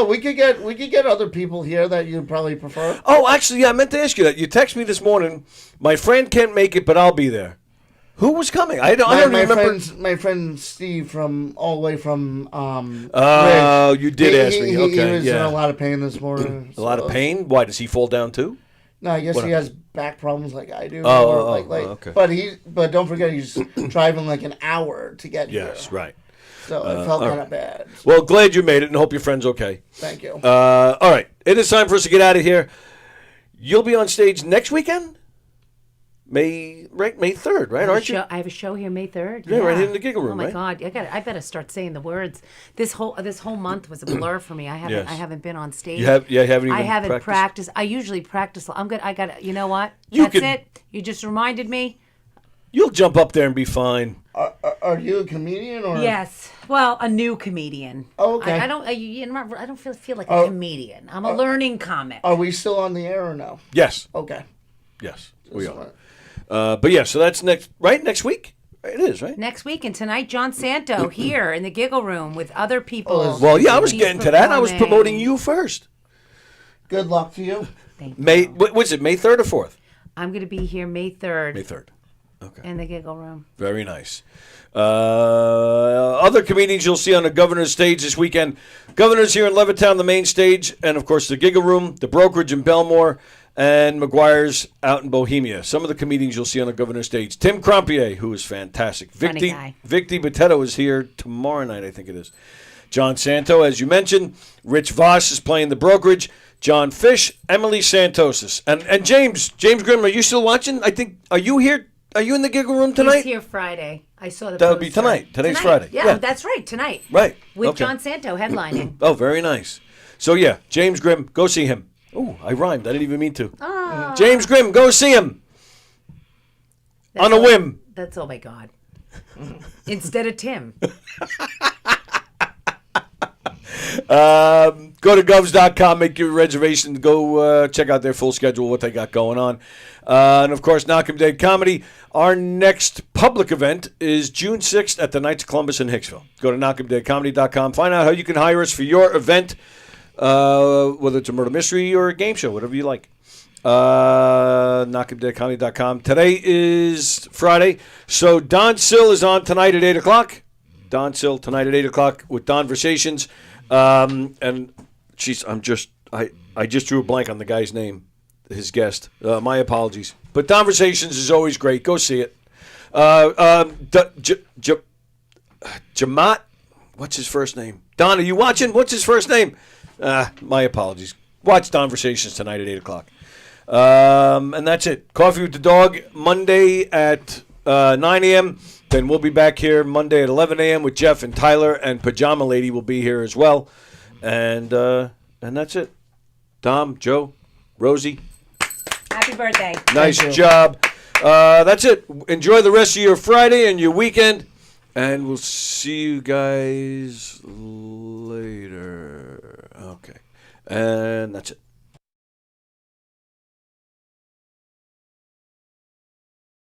We could get other people here that you'd probably prefer. Oh, actually, yeah, I meant to ask you that. You texted me this morning. My friend can't make it, but I'll be there. Who was coming? I don't remember. My friend Steve from all the way from. Oh, Ridge. you did ask me. He Okay, was in yeah. a lot of pain this morning. A lot of pain? Why, does he fall down too? No, I guess What he has back problems like I do. Oh, like, okay. But don't forget he's driving like an hour to get here. Yes, right. So it felt all kind right. of bad. Well, glad you made it, and hope your friend's okay. Thank you. All right, it is time for us to get out of here. You'll be on stage next weekend, May 3rd, right? Aren't you? I have a show here May 3rd. Yeah, right here in the Giggle Room, Oh my right? God, I better start saying the words. This whole month was a blur for me. Yes. I haven't been on stage. You haven't even I haven't practiced? practiced. I usually practice. I'm good. I got. You know what? You That's can- it. You just reminded me. You'll jump up there and be fine. Are you a comedian or? Yes. Well, a new comedian. Oh, okay. I don't. I don't feel like a comedian. I'm a learning comic. Are we still on the air or no? Yes. Okay. Yes, we are. But yeah, so that's next week? It is, right? Next week, and tonight, John Santo here in the Giggle Room with other people. Well, yeah, I was He's getting to that. I was performing. promoting you first. Good luck to you. May 3rd or 4th? I'm going to be here May 3rd. May 3rd. Okay. In the Giggle Room. Very nice. Other comedians you'll see on the Governor's stage this weekend. Governor's here in Levittown, the main stage, and of course the Giggle Room, the Brokerage in Belmore, and McGuire's out in Bohemia. Some of the comedians you'll see on the Governor's stage. Tim Crompier, who is fantastic. Funny guy. Vic DiBar's is here tomorrow night, I think it is. John Santo, as you mentioned. Rich Voss is playing the Brokerage. John Fish, Emily Santosis. And James Grimm, are you still watching? I think, are you here? Are you in the Giggle Room tonight? He's here Friday. I saw the That would be poster. tonight. Today's Friday. Yeah, that's right, tonight. Right. With Okay. John Santo headlining. Oh, very nice. So, yeah, James Grimm, go see him. Oh, I rhymed. I didn't even mean to. Oh. James Grimm, go see him. That's On a whim. That's, oh my God. Instead of Tim. Go to govs.com, make your reservation, go check out their full schedule, what they got going on. And, of course, Knockem Day Comedy. Our next public event is June 6th at the Knights of Columbus in Hicksville. Go to knockemdaycomedy.com. Find out how you can hire us for your event, whether it's a murder mystery or a game show, whatever you like. knockemdaycomedy.com. Today is Friday, so Don Sill is on tonight at 8 o'clock. Don Sill tonight at 8 o'clock with Donversations. And I just drew a blank on the guy's name, his guest. My apologies. But Donversations is always great. Go see it. Jamat, what's his first name? Don, are you watching? What's his first name? My apologies. Watch Donversations tonight at 8 o'clock. And that's it. Coffee with the Dog, Monday at 9 a.m., then we'll be back here Monday at 11 a.m. with Jeff and Tyler, and Pajama Lady will be here as well. And that's it. Dom, Joe, Rosie. Happy birthday. Nice job. That's it. Enjoy the rest of your Friday and your weekend. And we'll see you guys later. Okay. And that's it.